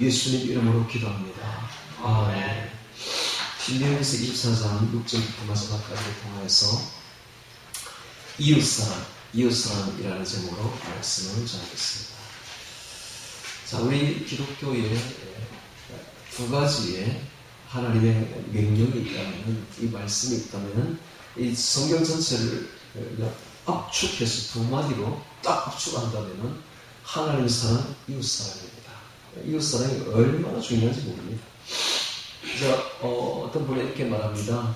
예수님 이름으로 기도합니다. 아멘. 신명기서 24장 6절부터 마지막까지 통하여서 이웃사랑이라는 제목으로 말씀을 전하겠습니다. 자, 우리 기독교에 두 가지의 하나님의 명령이 있다면, 이 말씀이 있다면, 이 성경 전체를 압축해서 두 마디로 딱 압축한다면 하나님 사랑, 이웃 사랑입니다. 이웃 사랑이 얼마나 중요한지 모릅니다. 어떤 분이 이렇게 말합니다.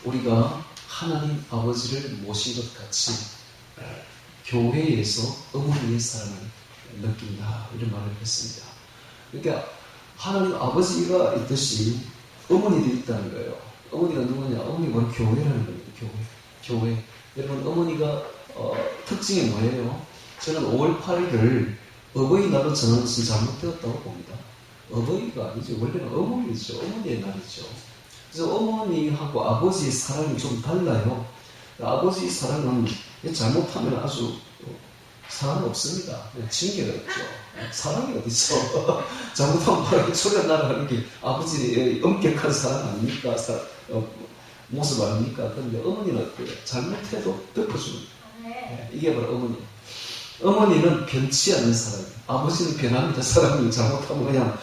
우리가 하나님 아버지를 모신 것 같이 교회에서 어머니의 사랑을 느낀다, 이런 말을 했습니다. 그러니까 하나님 아버지가 있듯이 어머니도 있다는 거예요. 어머니가 누구냐? 어머니가 바로 교회라는 겁니다. 교회. 여러분, 어머니가 특징이 뭐예요? 저는 5월 8일을 어버이날로 정하는 것은 잘못되었다고 봅니다. 어버이가 아니죠. 원래는 어머니죠. 어머니의 날이죠. 그래서 어머니하고 아버지의 사랑이 좀 달라요. 아버지의 사랑은 잘못하면 아주 사랑이 없습니다. 징계가 있죠. 사랑이 어딨어. 잘못하면 바로 소리가 날아가는 게 아버지의 엄격한 사랑 아닙니까? 모습 아닙니까? 그런데 어머니는 어때요? 잘못해도 덮어줍니다. 이게 바로 어머니. 어머니는 변치 않는 사랑이에요. 아버지는 변합니다. 사람이 잘못하면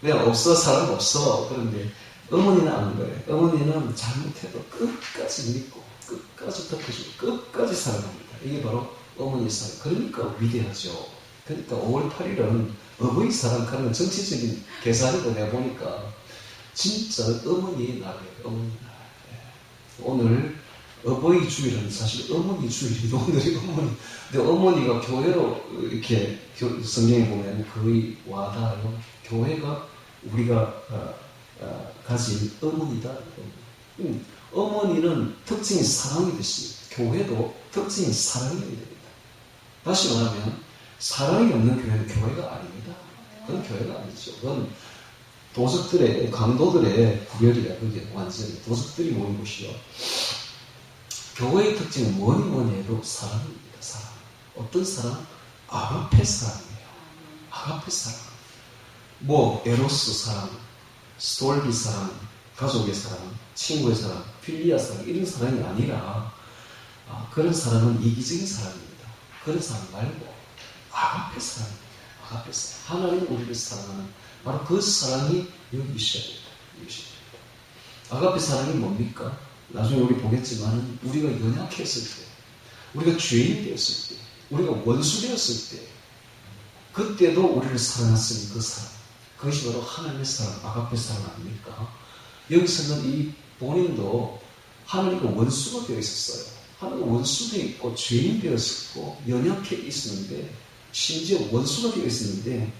그냥 없어. 사람 없어. 그런데 어머니는 아닌 거예요. 어머니는 잘못해도 끝까지 믿고, 끝까지 덮어주고, 끝까지 사랑합니다. 이게 바로 어머니의 사랑. 그러니까 위대하죠. 그러니까 5월 8일은 어버이 사랑하는 정치적인 계산으로 내보니까 진짜 어머니의 날이에요. 어머니 날. 오늘 어버이 주일은 사실 어머니 주일이죠. 오늘이 어머니. 근데 어머니가 교회로 이렇게 성경에 보면 거의 와닿아요. 교회가 우리가 가진 어머니다. 어머니는 특징이 사랑이듯이 교회도 특징이 사랑이 됩니다. 다시 말하면 사랑이 없는 교회는 교회가 아닙니다. 그건 교회가 아니죠. 그건 도적들의, 강도들의 구별이야. 그게 완전히 도적들이 모인 곳이요. 교회의 특징은 뭐니 해도 사랑입니다. 사랑. 어떤 사랑? 아가페 사랑이에요. 아가페 사랑. 에로스 사랑, 스톨비 사랑, 가족의 사랑, 친구의 사랑, 필리아 사랑, 이런 사랑이 아니라 그런 사랑은 이기적인 사랑입니다. 그런 사랑 말고 아가페 사랑입니다. 아가페 사랑. 하나님 우리를 사랑하는 바로 그 사랑이 여기 있어야 됩니다. 아가페 사랑이 뭡니까? 나중에 우리 보겠지만 우리가 연약했을 때, 우리가 죄인 되었을 때, 우리가 원수 되었을 때, 그때도 우리를 사랑했으니 그 사랑, 그것이 바로 하나님의 사랑, 아가페 사랑 아닙니까? 여기서는 이 본인도 하나님과 원수가 되어 있었어요. 하나님과 원수 되어 있고 죄인 되었었고 연약해 있었는데, 심지어 원수가 되어 있었는데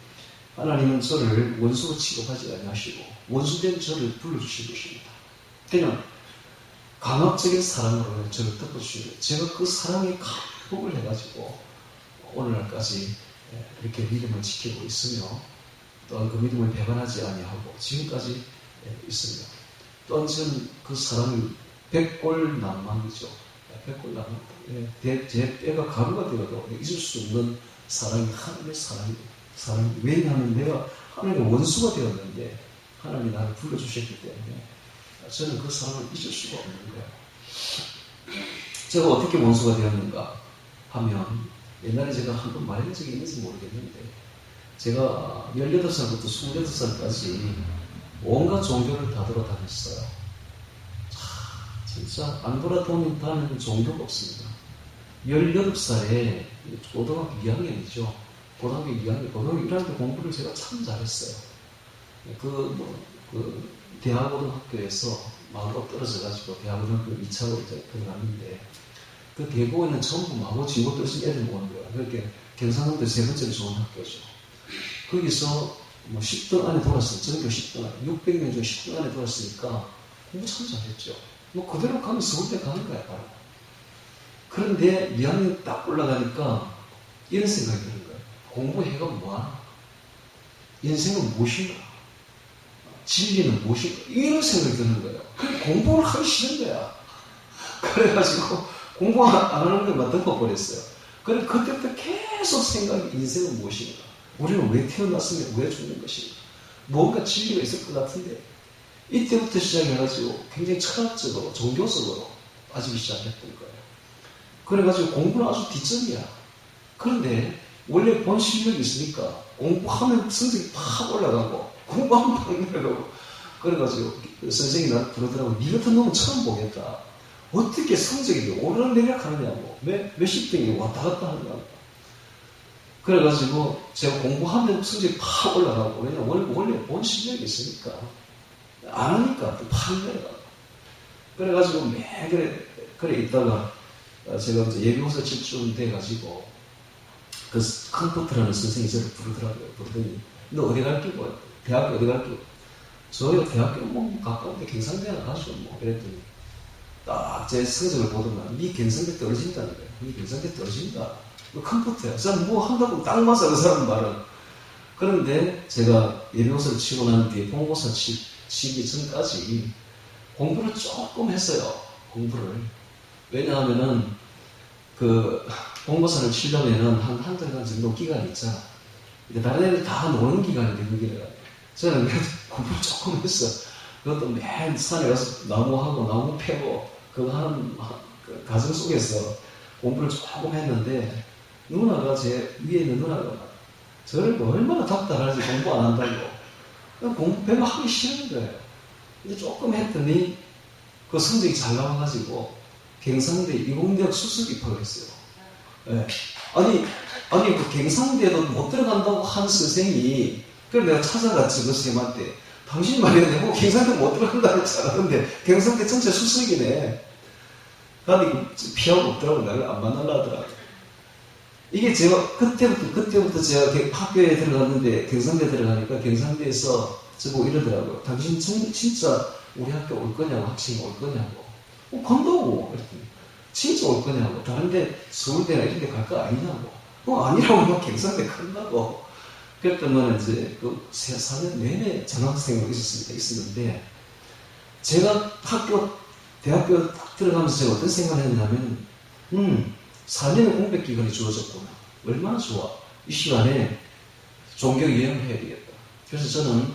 하나님은 저를 원수로 취급하지 아니하시고 원수된 저를 불러주신 것입니다. 그냥 강압적인 사랑으로 저를 덮어주시고, 제가 그 사랑에 감동을 해가지고 오늘날까지 이렇게 믿음을 지키고 있으며, 또한 그 믿음을 배반하지 아니하고 지금까지 있습니다. 또한 저는 그 사랑이 백골난망이죠. 백골난망. 제 때가 가루가 되어도 잊을 수 없는 사랑이 하나님의 사랑입니다. 왜냐하면 내가 하나님의 원수가 되었는데 하나님이 나를 불러주셨기 때문에 저는 그 사랑을 잊을 수가 없는 거예요. 제가 어떻게 원수가 되었는가 하면, 옛날에 제가 한번 말한 적이 있는지 모르겠는데, 제가 18살부터 28살까지 온갖 종교를 다 돌아다녔어요. 진짜 안 돌아다니는 종교가 없습니다. 18살에 고등학교 2학년이죠. 고등학교 1학년 때 공부를 제가 참 잘했어요. 대학고등학교에서 마음껏 떨어져가지고 대학고등학교 2차로 들어갔는데, 그 대구에는 전부 마고 진고 떨어진 애들 모는 거예요. 그렇게 경상남도 세 번째로 좋은 학교죠. 거기서 10등 안에 돌았어요. 전교 10등 안에. 600명 중 10등 안에 돌았으니까 공부 참 잘했죠. 그대로 가면 서울대 가는 거야, 바로. 그런데 2학년 딱 올라가니까 이런 생각이 드는 거예요. 공부해가 뭐하나? 인생은 무엇인가? 진리는 무엇인가? 이런 생각이 드는 거예요. 그래, 공부를 하기 싫은 거야. 그래가지고 공부 안 하는 것만 덮어버렸어요. 그때부터 계속 생각이, 인생은 무엇인가? 우리는 왜 태어났으며 왜 죽는 것인가? 뭔가 진리가 있을 것 같은데 이때부터 시작해가지고 굉장히 철학적으로 종교적으로 빠지기 시작했던 거예요. 그래가지고 공부는 아주 뒷전이야. 그런데 원래 본 실력이 있으니까 공부하면 성적이 팍 올라가고 공부하면 팍 내려가고 그래가지고 선생님이 나한테 부르더라고. 니 같은 놈은 처음 보겠다. 어떻게 성적이 오르락내리락 하느냐고. 몇십 등이 왔다 갔다 하느냐고. 그래가지고 제가 공부하면 성적이 팍 올라가고 왜냐면 원래 본 실력이 있으니까 안 하니까 또 팍 내려가고. 그래가지고 매일 그래 있다가 제가 이제 예비고사 집중 돼가지고 그 컴퓨터라는 선생님이 저를 부르더라고요. 부르더니 너 어디 갈 끼고 대학교 어디 갈 끼고 저요 대학교 뭐 가까운데 경상대나 가죠 뭐 이랬더니 딱 제 성적을 보더만 니 경상대 떨어진다는 거예요. 니 경상대 떨어진다. 너 컴퓨터야. 전 뭐 한다고 딱 맞아 그 사람 말은. 그런데 제가 예비고사를 치고 난 뒤에 본고사 치기 전까지 공부를 조금 했어요. 공부를. 왜냐하면은 그 본고사를 치려면은 한 달간 정도 기간이 있잖아. 다른 애들 다 노는 기간인데 그게 저는 그래도 공부를 조금 했어. 그것도 매일 산에 가서 나무하고 나무 패고 그거 하는 그 과정 속에서 공부를 조금 했는데 누나가 제 위에 있는 누나가 저를 얼마나 답답하지 공부 안 한다고. 공부 별로 하기 싫은 거예요. 근데 조금 했더니 그 성적이 잘 나와가지고 경상대 이공대학 수석 입학을 했어요. 네. 아니 그 경상대도 못 들어간다고 한 선생이 그래서 내가 찾아갔지 그 선생님한테 당신 말이야 내가 경상대 못 들어간다고 했잖아. 근데 경상대 전체 수석이네. 나는 피하고 없더라고. 나를 안 만나려 하더라고. 이게 제가 그때부터 제가 학교에 들어갔는데 경상대 들어가니까 경상대에서 저보고 이러더라고요. 당신 진짜 우리 학교 올 거냐고 학생이 올 거냐고. 간다고. 그랬더니 진짜 올 거냐고. 다른데 서울대나 이런 데 갈 거 아니냐고. 아니라고 막 경상대 간다고. 그랬더니 이제 그 4년 내내 전학생으로 있었는데 제가 대학교 딱 들어가면서 제가 어떤 생각을 했냐면 4년의 공백 기간이 주어졌구나. 얼마나 좋아. 이 시간에 종교 여행을 해야 되겠다. 그래서 저는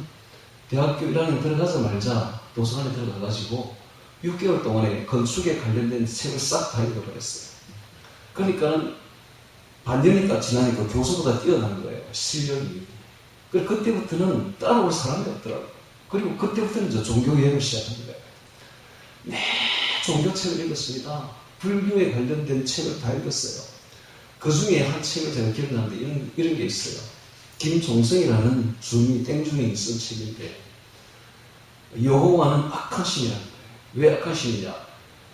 대학교 1학년 들어가자마자 도서관에 들어가가지고 6개월 동안에 건축에 관련된 책을 싹 다 읽어버렸어요. 그러니까 반년이 지나니까 교수보다 뛰어난 거예요. 실력이. 그때부터는 따라올 사람이 없더라고요. 그리고 그때부터는 이제 종교 여행을 시작한 거예요. 네, 종교책을 읽었습니다. 불교에 관련된 책을 다 읽었어요. 그 중에 한 책을 제가 기억나는데 이런 게 있어요. 김종성이라는 땡중이 쓴 책인데 여호와는 악한 신이라는 거예요. 왜 악한 신이냐?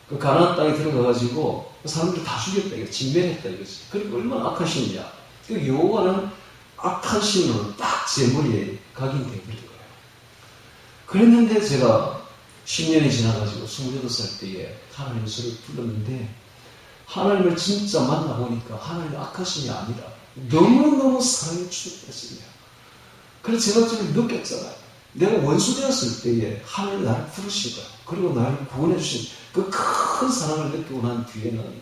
그 가나안 땅에 들어가가지고 사람들 다 죽였다 이거 진멸했다 이거지. 그러니까 얼마나 악한 신이냐? 그 여호와는 악한 신으로 딱 제 머리에 각인되어 버린 거예요. 그랬는데 제가 10년이 지나가지고 28살 때에 하나님의 소리를 불렀는데 하나님을 진짜 만나보니까 하나님은 악한 신이 아니라 너무너무 사랑이 충만했습니다. 그래서 제가 지금 느꼈잖아요. 내가 원수 되었을 때에 하나님이 나를 부르신 거야. 그리고 나를 구원해 주신 그 큰 사랑을 느끼고 난 뒤에는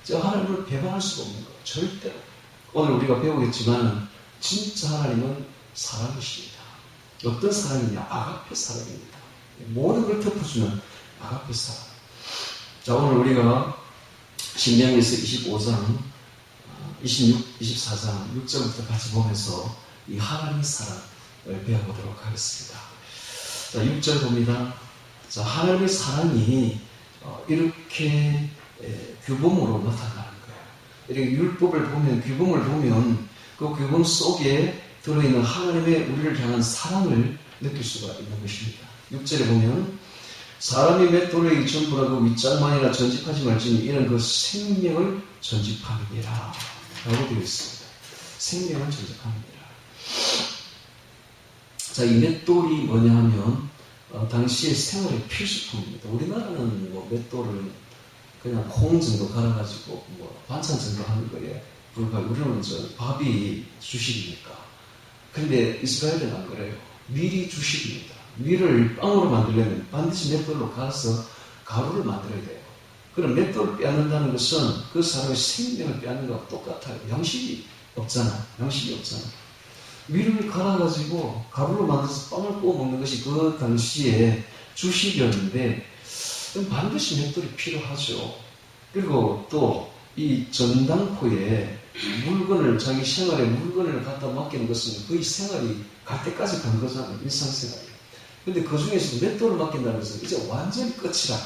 제가 하나님을 배반할 수가 없는 거예요. 절대로. 오늘 우리가 배우겠지만 진짜 하나님은 사랑이십니다. 어떤 사랑이냐? 아가페 사랑입니다. 모든 걸 덮어주는 아가페 사랑. 자, 오늘 우리가 신명기서 25장, 24장 6절부터 같이 보면서 이 하나님의 사랑을 배워보도록 하겠습니다. 자, 6절 봅니다. 자, 하나님의 사랑이 이렇게 규범으로 나타나는 거예요. 이렇게 율법을 보면, 규범을 보면 그 규범 속에 들어있는 하나님의 우리를 향한 사랑을 느낄 수가 있는 것입니다. 6절에 보면 사람이 맷돌에게 전부라도 윗장만이나 전집하지 말지니 이는 그 생명을 전집함이니라 라고 되어 있습니다. 생명을 전집함이니라. 자, 이 맷돌이 뭐냐 하면 당시의 생활의 필수품입니다. 우리나라는 뭐 맷돌을 그냥 콩 정도 갈아가지고 뭐 반찬 정도 하는 거에 불과하고 우리는 밥이 주식이니까. 근데 이스라엘은 안 그래요. 밀이 주식입니다. 밀을 빵으로 만들려면 반드시 맷돌로 갈아서 가루를 만들어야 돼요. 그럼 맷돌을 빼앗는다는 것은 그 사람의 생명을 빼앗는 것과 똑같아요. 양식이 없잖아. 밀을 갈아가지고 가루로 만들어서 빵을 구워 먹는 것이 그 당시에 주식이었는데 반드시 맷돌이 필요하죠. 그리고 또 이 전당포에 물건을 자기 생활에 물건을 갖다 맡기는 것은 거의 생활이 갈 때까지 간 거잖아요. 일상생활이. 근데 그 중에서 맷돌을 맡긴다는 것은 이제 완전히 끝이라.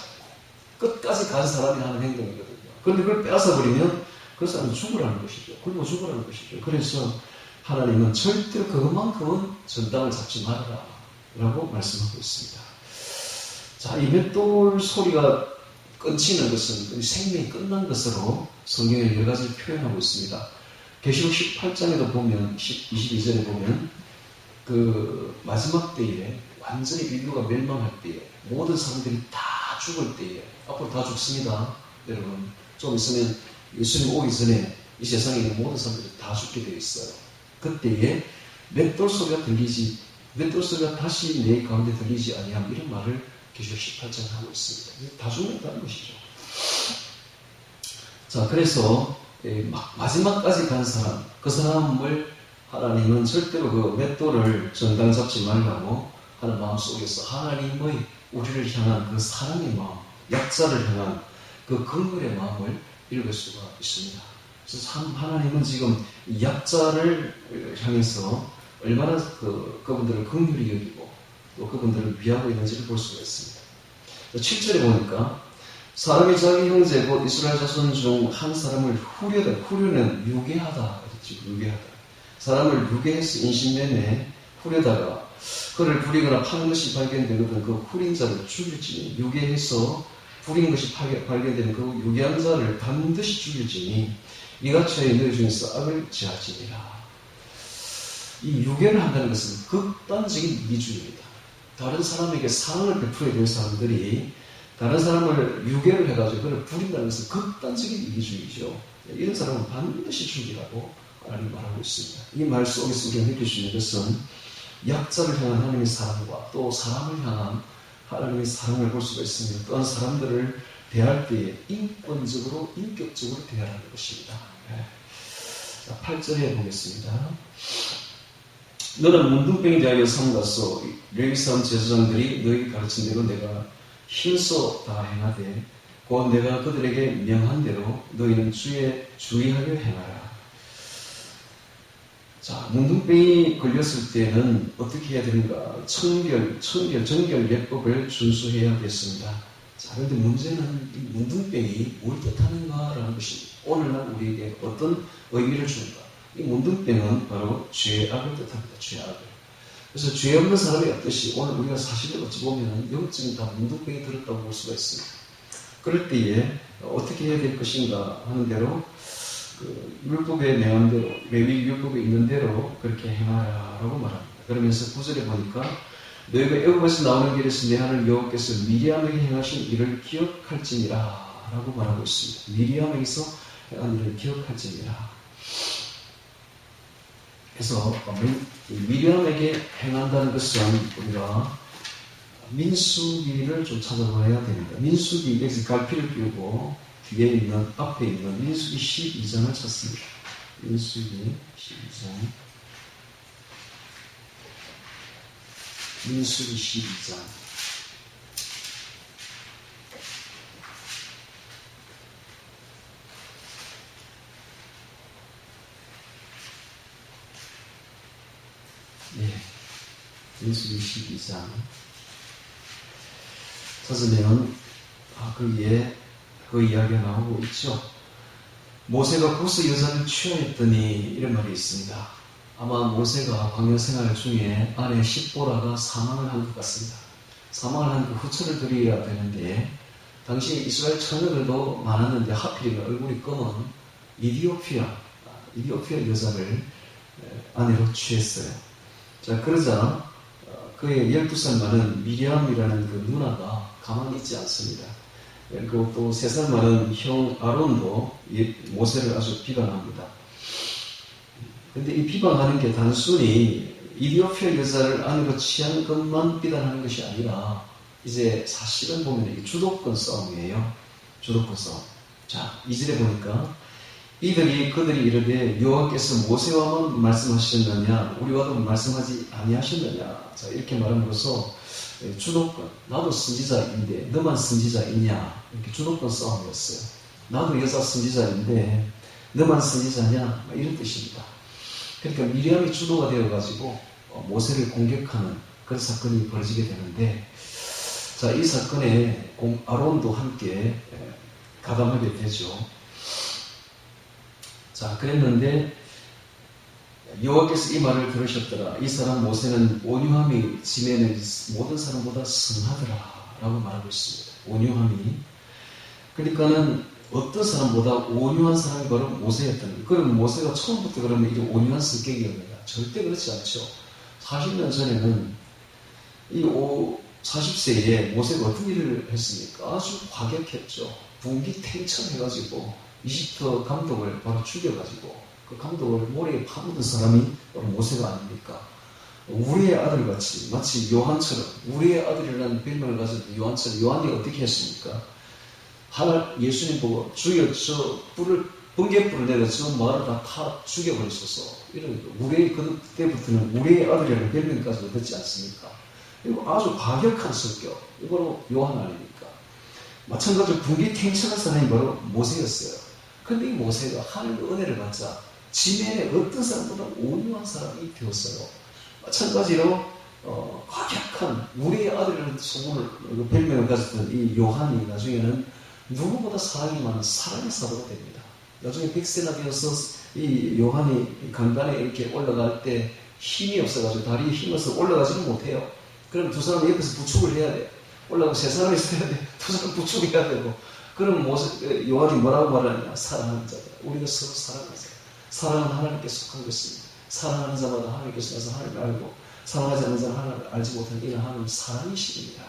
끝까지 간 사람이 하는 행동이거든요. 그런데 그걸 빼앗아버리면 그 사람은 죽으라는 것이죠. 굶어 죽으라는 것이죠. 그래서 하나님은 절대로 그것만큼은 전당을 잡지 말아라 라고 말씀하고 있습니다. 자, 이 맷돌 소리가 끊치는 것은 생명이 끝난 것으로 성경에 여러 가지를 표현하고 있습니다. 계시록 18장에도 보면 22절에 보면 그 마지막 때에 완전히 인류가 멸망할 때에 모든 사람들이 다 죽을 때에 앞으로 다 죽습니다. 여러분 좀 있으면 예수님 오기 전에 이 세상에 있는 모든 사람들이 다 죽게 되어 있어요. 그때에 맷돌 소리가 들리지 맷돌 소리가 다시 내 가운데 들리지 아니하면 이런 말을 계시록 18장에 하고 있습니다. 다 죽는다는 것이죠. 자, 그래서 마지막까지 간 사람, 그 사람을 하나님은 절대로 그 맷돌을 전당 잡지 말라고 하는 마음속에서 하나님의 우리를 향한 그 사랑의 마음, 약자를 향한 그 긍휼의 마음을 읽을 수가 있습니다. 그래서 참 하나님은 지금 약자를 향해서 얼마나 그분들을 긍휼히 여기고 또 그분들을 위하고 있는지를 볼 수가 있습니다. 7절에 보니까 사람이 자기 형제 곧 이스라엘 자손 중 한 사람을 후려는 유괴하다 그랬죠. 유괴하다. 사람을 유괴해서 인신매매 후려다가 그를 부리거나 파는 것이 발견되거든 그 후린 자를 죽일지니 유괴해서 부린 것이 발견되는 그 유괴한 자를 반드시 죽일지니 이같이 너희 중에서 악을 제하지니라. 이 유괴를 한다는 것은 극단적인 이기주의입니다. 다른 사람에게 사랑을 베풀어야 될 사람들이 다른 사람을 유괴를 해가지고 그를 부린다는 것은 극단적인 이기주의죠. 이런 사람은 반드시 죽이라고 하나님 말하고 있습니다. 이 말 속에서 우리가 느낄 수 있는 것은 약자를 향한 하나님의 사랑과 또 사람을 향한 하나님의 사랑을 볼 수가 있습니다. 또한 사람들을 대할 때에 인권적으로 인격적으로 대하라는 것입니다. 자, 8절에 보겠습니다. 너는 문둥병에 대하여 삼갔소. 레위사람 제사장들이 너희에게 가르친 대로 내가 힘써 다 행하되 곧 내가 그들에게 명한 대로 너희는 주의하여 행하라. 자, 문둥병이 걸렸을 때는 어떻게 해야 되는가? 정결 예법을 준수해야겠습니다. 자, 그런데 문제는 이 문둥병이 뭘 뜻하는가라는 것입니다. 오늘날 우리에게 어떤 의미를 주는가? 이 문둥병은 바로 죄악을 뜻합니다. 죄악을. 그래서 죄 없는 사람이 없듯이 오늘 우리가 사실을 어찌 보면 영적인 다 문둥병이 들었다고 볼 수가 있습니다. 그럴 때에 어떻게 해야 될 것인가 하는 대로 그 율법에 명한 대로 레위 율법에 있는 대로 그렇게 행하라라고 말합니다. 그러면서 9절에 보니까 너희가 애굽에서 나오는 길에서 내 하나님 여호와께서 미리암에게 행하신 일을 기억할지니라 라고 말하고 있습니다. 미리암에게서 행한 일을 기억할지니라. 그래서 미리암에게 행한다는 것은 우리가 민수기를 좀 찾아봐야 됩니다. 민수기, 여기서 갈피를 끼우고 뒤에 있는, 앞에 있는 민수기 12장을 찾습니다. 민수기 12장. 민수기 12장. 네. 민수기 12장. 찾으면, 거기에 그 이야기가 나오고 있죠. 모세가 구스 여자를 취하였더니 이런 말이 있습니다. 아마 모세가 광야 생활 중에 아내 십보라가 사망을 한 것 같습니다. 사망을 한 그 후처를 드려야 되는데 당시 이스라엘 처녀들도 많았는데 하필이면 얼굴이 검은 이디오피아 여자를 아내로 취했어요. 자, 그러자 그의 12살 많은 미리암이라는 그 누나가 가만히 있지 않습니다. 그리고 또 3살 많은 형 아론도 모세를 아주 비방합니다. 그런데 이 비방하는 게 단순히 이디오피아 여자를 아내로 취한 것만 비난하는 것이 아니라 이제 사실은 보면 이게 주도권 싸움이에요. 주도권 싸움. 자, 2절에 보니까 그들이 이르되 여호와께서 모세와만 말씀하셨느냐 우리와도 말씀하지 아니하셨느냐. 자, 이렇게 말함으로써 주도권, 나도 선지자인데 너만 선지자이냐, 이렇게 주도권 싸움이었어요. 나도 여자 선지자인데 너만 선지자냐, 이런 뜻입니다. 그러니까 미리암이 주도가 되어가지고 모세를 공격하는 그런 사건이 벌어지게 되는데, 자, 이 사건에 아론도 함께 가담하게 되죠. 자, 그랬는데 여호와께서 이 말을 들으셨더라. 이 사람 모세는 온유함이 지면의 모든 사람보다 승하더라 라고 말하고 있습니다. 온유함이. 그러니까는 어떤 사람보다 온유한 사람이 바로 모세였다는 거예요. 그럼 모세가 처음부터 그러면 이런 온유한 성격이었느냐? 절대 그렇지 않죠. 40년 전에는 40세에 모세가 어떤 일을 했습니까? 아주 과격했죠. 분기탱천해가지고 이집트 감독을 바로 죽여가지고 그 감독을 모래에 파묻은 사람이 바로 모세가 아닙니까? 우리의 아들같이, 마치 요한처럼, 우리의 아들이라는 별명을 가졌던 요한처럼, 요한이 어떻게 했습니까? 예수님 보고 주여 저 번개불을 내려 저 마을을 다 죽여버리소서. 이런 그때부터는 우리의 아들이라는 별명까지 얻었지 않습니까? 그리고 아주 과격한 성격, 이거로 요한 아닙니까? 마찬가지로 분기탱천한 사람이 바로 모세였어요. 그런데 이 모세가 하늘의 은혜를 받자 지면에 어떤 사람보다 온유한 사람이 되었어요. 마찬가지로 과격한 우리의 아들이라는 소문을 별명을 가졌던 이 요한이 나중에는 누구보다 사랑이 많은 사랑의 사도가 됩니다. 나중에 100세나 되어서 이 요한이 강단에 이렇게 올라갈 때 힘이 없어가지고 다리에 힘이 없어서 올라가지는 못해요. 그럼 두 사람 옆에서 부축을 해야 돼. 올라가고 세 사람이 있어야 돼. 두 사람 부축해야 되고. 그럼 요한이 뭐라고 말하느냐? 사랑하는 자다. 우리가 서로 사랑하자. 사랑은 하나님께 속한 것입니다. 사랑하는 자마다 하나님께서 나서 하나님을 알고 사랑하지 않는 자는 하나님을 알지 못하는 이는 하나님은 사랑이십니다.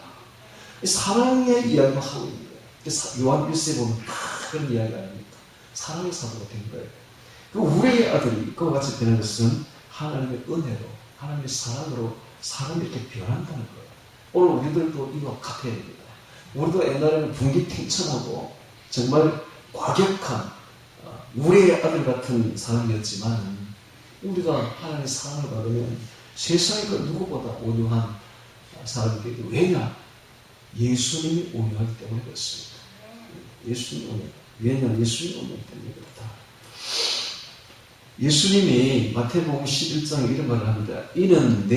이 사랑의 이야기만 하고 있는 거예요. 요한 1세에 보면 다 그런 이야기 아닙니까? 사랑의 사도가 된 거예요. 그 우리의 아들이 그와 같이 되는 것은 하나님의 은혜로, 하나님의 사랑으로 사람이 이렇게 변한다는 거예요. 오늘 우리들도 이거 같아야 됩니다. 우리도 옛날에는 분기탱천하고 정말 과격한 우리의 아들 같은 사람이었지만 우리가 하나님의 사랑을 받으면 세상에 그 누구보다 온유한 사람이 되고, 왜냐? 예수님이 온유하기 때문에 그렇습니다. 예수님이 온유. 왜냐하면 예수님이 온유하기 때문에 그렇다. 예수님이 마태복음 11장에 이런 말을 합니다. 이는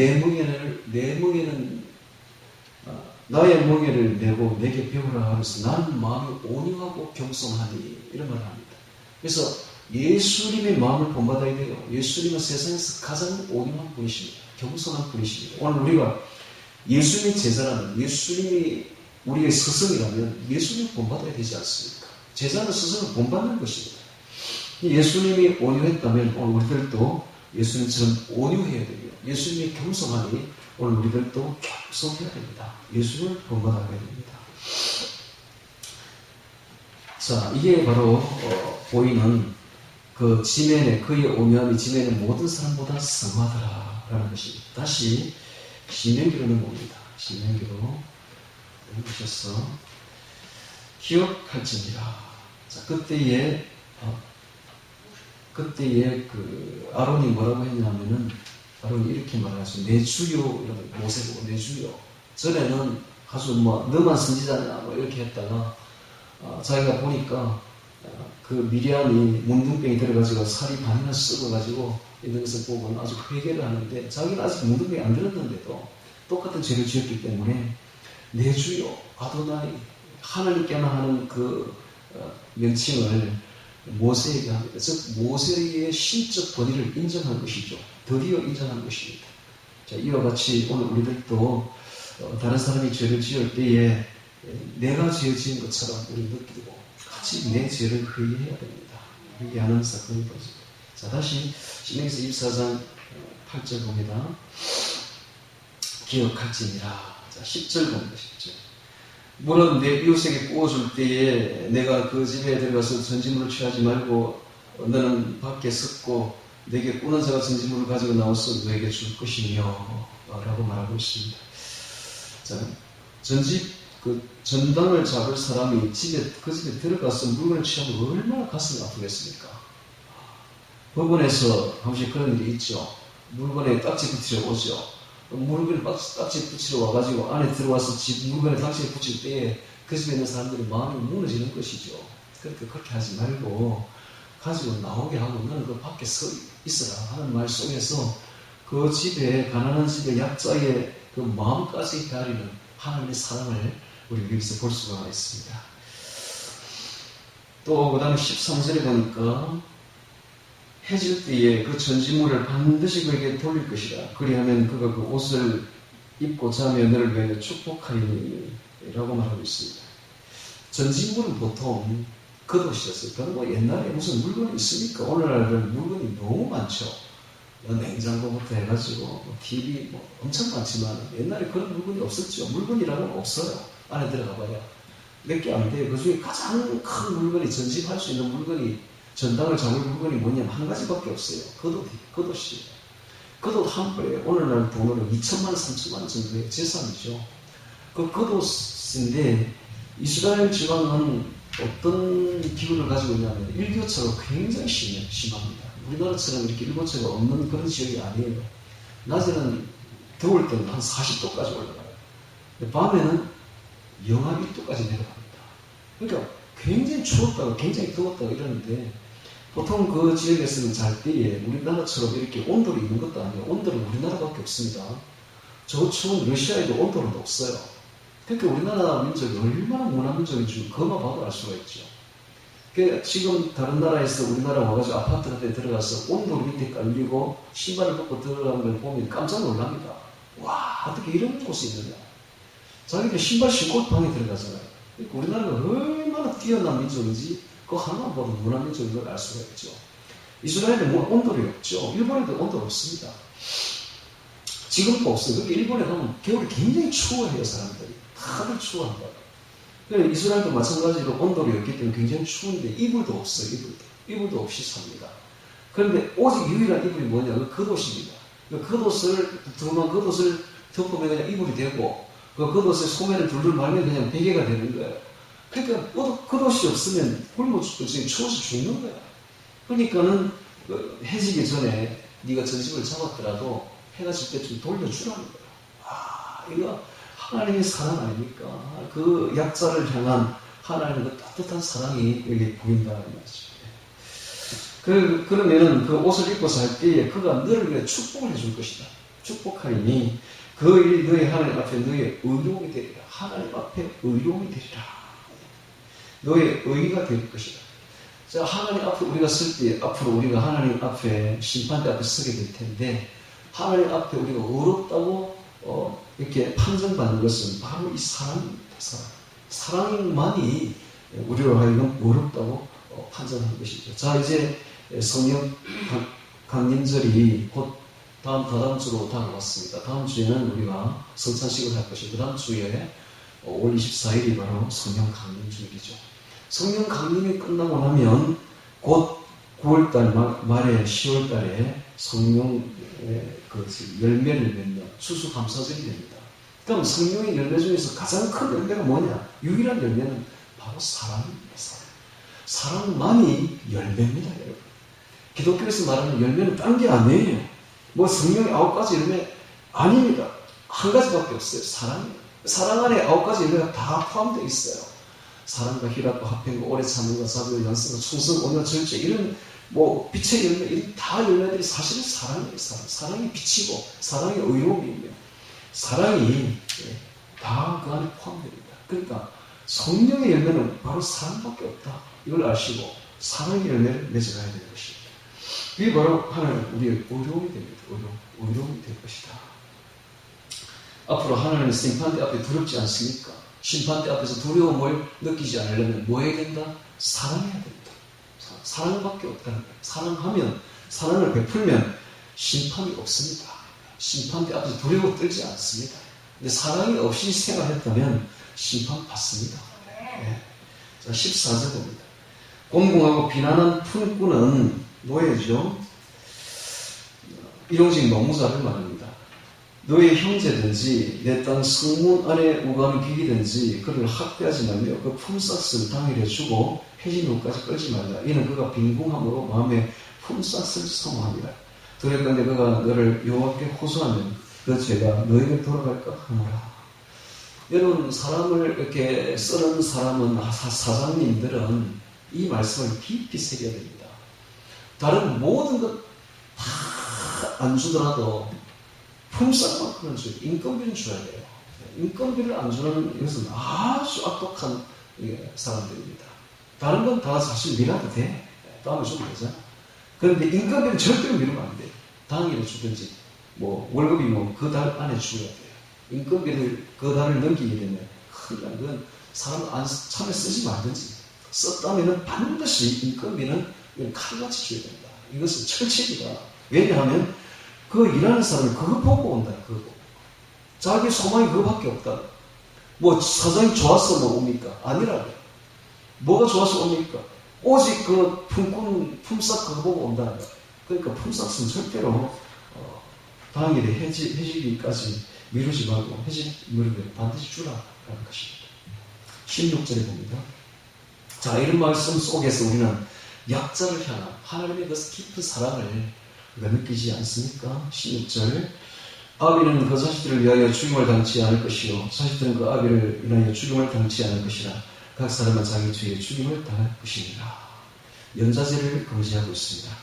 나의 멍에를 내고 내게 배우라 하면서 나는 마음이 온유하고 겸손하니, 이런 말을 합니다. 그래서 예수님의 마음을 본받아야 돼요. 예수님은 세상에서 가장 온유한 분이십니다. 겸손한 분이십니다. 오늘 우리가 예수님의 제자라면, 예수님이 우리의 스승이라면 예수님을 본받아야 되지 않습니까? 제자는 스승을 본받는 것입니다. 예수님이 온유했다면 오늘 우리들도 예수님처럼 온유해야 됩니다. 예수님이 겸손하니 오늘 우리들도 겸손해야 됩니다. 예수님을 본받아야 됩니다. 자, 이게 바로 보이는 그 지면에, 그의 온유함이 지면의 모든 사람보다 성하더라라는 것입니다. 다시 신명기로 넘어옵니다. 신명기로 넘으셔서 기억할지니라. 자, 그때에 그 아론이 뭐라고 했냐면은, 아론이 이렇게 말하죠. 내 주요, 모세보고 내 주요. 전에는 아주 너만 선지자냐 이렇게 했다가 자기가 보니까 그 미리암이 문둥병이 들어가지고 살이 반이나 썩어가지고 있는 것을 보고 아주 회개를 하는데, 자기는 아직 문둥병이 안 들었는데도 똑같은 죄를 지었기 때문에 내 주요 아도나이, 하나님께만 하는 그 명칭을 모세에게 합니다. 즉 모세의 신적 권위를 인정한 것이죠. 드디어 인정한 것입니다. 자, 이와 같이 오늘 우리들도 다른 사람이 죄를 지을 때에 내가 죄 지은 것처럼 우리 느끼고 같이 내 죄를 회개해야 됩니다. 회개하는 사건이 벌어집니다. 자, 다시 신명기서 24장 8절 봅니다. 기억할지니라. 자, 10절 봅니다. 10절. 물은 내 이웃에게 부어줄 때에 내가 그 집에 들어가서 전지물을 취하지 말고 너는 밖에 섰고 내게 꾸는 자가 전지물을 가지고 나와서 너에게 줄 것이며 라고 말하고 있습니다. 자, 전당을 잡을 사람이 그 집에 들어가서 물건을 취하면 얼마나 가슴이 아프겠습니까? 법원에서 한 번씩 그런 일이 있죠. 물건에 딱지 붙이러 오죠. 물건에 딱지 붙이러 와가지고 안에 들어와서 집 물건에 딱지 붙일 때에 그 집에 있는 사람들이 마음이 무너지는 것이죠. 그러니까 그렇게 하지 말고 가지고 나오게 하고 너는 그 밖에 서 있어라 하는 말 속에서 그 집에, 가난한 집의 약자의 그 마음까지 헤아리는 하나님의 사랑을 우리 여기서 볼 수가 있습니다. 또 그 다음에 13절에 보니까 해질 때에 그 전지물을 반드시 그에게 돌릴 것이라. 그리하면 그가 그 옷을 입고 자며 너를 위하여 축복하리니 라고 말하고 있습니다. 전지물은 보통 겉옷이었어요. 그건 뭐 옛날에 무슨 물건이 있습니까? 오늘날은 물건이 너무 많죠. 냉장고부터 해가지고 TV 뭐 엄청 많지만 옛날에 그런 물건이 없었죠. 물건이라는 건 없어요. 안에 들어가 봐야 몇 개 안 돼요. 그 중에 가장 큰 물건이, 전집할 수 있는 물건이, 전당을 잡을 물건이 뭐냐면 한 가지밖에 없어요. 겉옷이에요. 겉옷 한 벌에 오늘날 돈으로 2천만 원, 3천만 원 정도의 재산이죠. 그 겉옷인데 이스라엘 지방은 어떤 기후를 가지고 있냐면 일교차가 굉장히 심합니다. 우리나라처럼 이렇게 일교차가 없는 그런 지역이 아니에요. 낮에는 더울 때는 한 40도까지 올라가요. 밤에는 영하 1도까지 내려갑니다. 그러니까 굉장히 추웠다고 굉장히 더웠다고 이러는데 보통 그 지역에서는 잘 때에 우리나라처럼 이렇게 온도를 있는 것도 아니에요. 온도는 우리나라밖에 없습니다. 저 추운 러시아에도 온도는 없어요. 그러니까 우리나라 민족이 얼마나 문화민족인지 그것만 봐도 알 수가 있죠. 그러니까 지금 다른 나라에서 우리나라 와가지고 아파트 같은 데 들어가서 온도를 밑에 깔리고 신발을 벗고 들어가는 걸 보면 깜짝 놀랍니다. 와, 어떻게 이런 곳이 있느냐. 자기들 신발 신고 방에 들어가잖아요. 그러니까 우리나라가 얼마나 뛰어난 민족인지 그거 하나만 봐도 문화민족인 걸 알 수가 있죠. 이스라엘은 뭐 온돌이 없죠. 일본에도 온돌 없습니다. 지금도 없어요. 그러니까 일본에 가면 겨울에 굉장히 추워해요, 사람들이. 다들 추워한다. 그러니까 이스라엘도 마찬가지로 온돌이 없기 때문에 굉장히 추운데 이불도 없어요, 이불도 없이 삽니다. 그런데 오직 유일한 이불이 뭐냐? 그 겉옷입니다. 그 겉옷을, 두툼한 겉옷을 덮으면 그냥 이불이 되고 그 겉옷에 소매를 둘둘 말면 그냥 베개가 되는 거예요. 그러니까 겉옷이 없으면 굶어 죽고 추워서 죽는 거야. 그러니까는 해지기 전에 네가 전집을 잡았더라도 해가 질 때쯤 돌려주라는 거야. 아, 이거 하나님의 사랑 아닙니까? 그 약자를 향한 하나님의 그 따뜻한 사랑이 여기 보인다는 말이죠. 그러면은 그 옷을 입고 살 때에 그가 너를 위해 축복을 해줄 것이다. 축복하리니 그 일이 너의 하나님 앞에 너의 의로움이 되리라. 하나님 앞에 의로움이 되리라. 너의 의가 될 것이다. 자, 하나님 앞에 우리가 설 때 앞으로 우리가 하나님 앞에 심판대 앞에 서게 될 텐데 하나님 앞에 우리가 의롭다고 이렇게 판정받는 것은 바로 이 사랑입니다. 사랑만이 우리로 하여금 의롭다고 판정하는 것이죠. 자, 이제 성령 강림절이 곧 다다음 주로 다가왔습니다. 다음 주에는 우리가 성찬식을 할 것이고 그 다음 주에 5월 24일이 바로 성령 강림주일이죠. 성령 강림이 끝나고 나면 곧 9월달 말에 10월달에 성령의 그 열매를 맺는 추수감사절이 됩니다. 그럼 성령의 열매 중에서 가장 큰 열매가 뭐냐? 유일한 열매는 바로 사랑입니다. 사랑만이 열매입니다, 여러분. 기독교에서 말하는 열매는 딴 게 아니에요. 뭐 성령의 9가지 열매 아닙니다. 한 가지밖에 없어요. 사랑이에요. 사랑 안에 9가지 열매가 다 포함되어 있어요. 사랑과 희락과 화평과 오래 참음과 자비와 연승과 충성, 온유와 절제 이런 뭐 빛의 열매 이런 다 열매들이 사실은 사랑이에요. 사랑이 빛이고 사랑이 의로움이며 사랑이 다 그 안에 포함됩니다. 그러니까 성령의 열매는 바로 사랑밖에 없다. 이걸 아시고 사랑의 열매를 맺어가야 되는 것입니다. 이게 바로 하나님 우리의 의로움이 됩니다. 의로움이 될 것이다. 앞으로 하나님의 심판대 앞에 두렵지 않습니까? 심판대 앞에서 두려움을 느끼지 않으려면 뭐 해야 된다? 사랑해야 된다. 사랑밖에 없다는 거예요. 사랑하면, 사랑을 베풀면 심판이 없습니다. 심판대 앞에서 두려워 떨지 않습니다. 근데 사랑이 없이 생활했다면 심판 받습니다. 네. 자, 14절 봅니다. 공공하고 비난한 품꾼은 노예죠. 일용직 노무자를 말합니다. 너의 형제든지 내 땅 성문 안에 우감이 비기든지 그를 학대하지 말며 그 품삯을 당일에 주고 해진 후까지 끌지 말라. 이는 그가 빈궁함으로 마음에 품삯을 소모하니라. 두렵건대 그가 너를 여호와께 호소하면 그 죄가 너에게 돌아갈까 하노라. 여러분, 사람을 이렇게 쓰는 사람은, 사장님들은 이 말씀을 깊이 새겨야 됩니다. 다른 모든 것 다 안 주더라도 품삯만큼은 줘야 돼요. 인건비는 줘야 돼요. 인건비를 안 주는 이것은 아주 악독한 사람들입니다. 다른 건 다 사실 미라도 돼. 다음에 주면 되죠. 그런데 인건비는 절대로 미루면 안 돼요. 당일에 주든지, 뭐, 월급이 뭐, 그 달 안에 줘야 돼요. 인건비를 그 달을 넘기게 되면, 큰일 난 건 사람 참에 쓰지 말든지, 썼다면 반드시 인건비는 칼같이 줘야 된다. 이것은 철칙이다. 왜냐하면, 그 일하는 사람이 그거 보고 온다, 그거 보고. 자기 소망이 그거밖에 없다. 뭐, 사장이 좋아서 뭐 옵니까? 아니라고요. 뭐가 좋아서 옵니까? 오직 그 품삯 그거 보고 온다는 거예요. 그러니까 품삯은 절대로 당일에 해지기까지 미루지 말고 미루면 반드시 주라라는 것입니다. 16절에 봅니다. 자, 이런 말씀 속에서 우리는 약자를 향한 하나님의 그 깊은 사랑을 느끼지 않습니까? 16절. 아비는 그 자식들을 위하여 죽임을 당치 않을 것이요 자식들은 그 아비를 인하여 죽임을 당치 않을 것이라. 각 사람은 자기 죄의 죽임을 당할 것이니라. 연좌제를 금지하고 있습니다.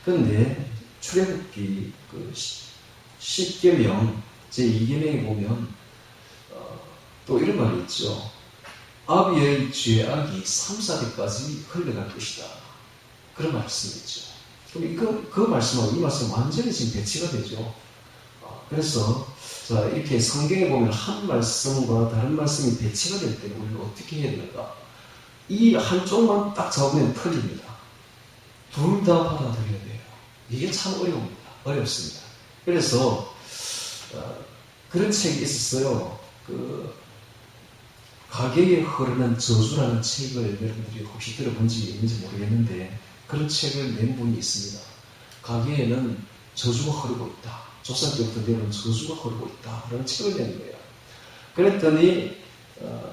그런데 출애굽기 그 10계명 제2계명에 보면 또 이런 말이 있죠. 아비의 죄악이 3, 4대까지 흘러갈 것이다. 그런 말씀이 있죠. 그럼 그 말씀하고 이 말씀 완전히 지금 배치가 되죠. 그래서 자, 이렇게 성경에 보면 한 말씀과 다른 말씀이 배치가 될 때 우리는 어떻게 해야 되는가? 이 한쪽만 딱 잡으면 틀립니다. 둘 다 받아들여야 돼요. 이게 참 어렵습니다. 그래서 그런 책이 있었어요. 그 가계에 흐르는 저주라는 책을 여러분들이 혹시 들어본지 있는지 모르겠는데 그런 책을 낸 분이 있습니다. 가계에는 저주가 흐르고 있다. 조상 때부터 내려온 저주가 흐르고 있다. 그런 책을 낸 거예요. 그랬더니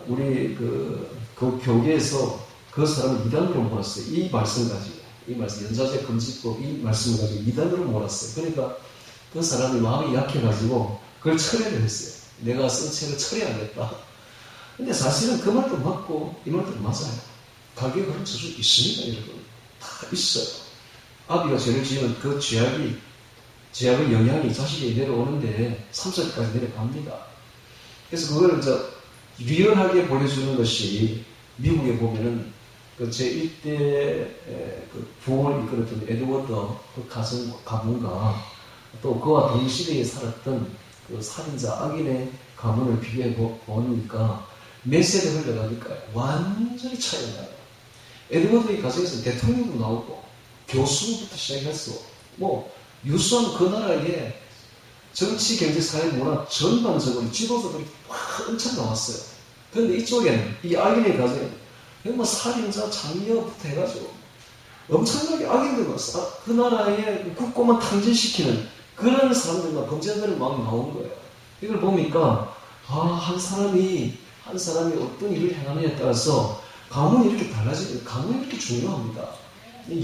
우리 그 교계에서 그 사람을 이단으로 몰았어요. 이 말씀 가지고, 이 말씀 연좌제 금지법 이 말씀을 가지고 이단으로 몰았어요. 그러니까 그 사람이 마음이 약해가지고 그걸 철회를 했어요. 내가 쓴 책을 철회하겠다. 근데 사실은 그 말도 맞고 이 말도 맞아요. 가계에 그런 저주 있습니다, 여러분. 다 있어요. 아비가 죄를 지으면 그 죄악의 영향이 자식에게 내려오는데 3, 4까지 내려갑니다. 그래서 그걸 리얼하게 보여주는 것이 미국에 보면은 그 제1대 그 부흥을 이끌었던 에드워드 그 가문과 또 그와 동시대에 살았던 그 살인자 악인의 가문을 비교해 보니까 몇 세대 흘러가니까 완전히 차이가 나요. 에드워드의 가정에서 대통령도 나오고 교수부터 시작해서 뭐 유수한 그 나라의 정치, 경제, 사회, 문화 전반적으로 지도자들이 엄청 나왔어요. 그런데 이쪽에는 이 악인의 가정에 뭐 살인자, 장녀부터 해가지고 엄청나게 악인들만 그 나라의 국고만 탕진시키는 그런 사람들과 범죄자들이 막 나오는 거예요. 이걸 보니까 한 사람이 어떤 일을 행하느냐에 따라서 가문이 이렇게 달라지고 가문이 이렇게 중요합니다.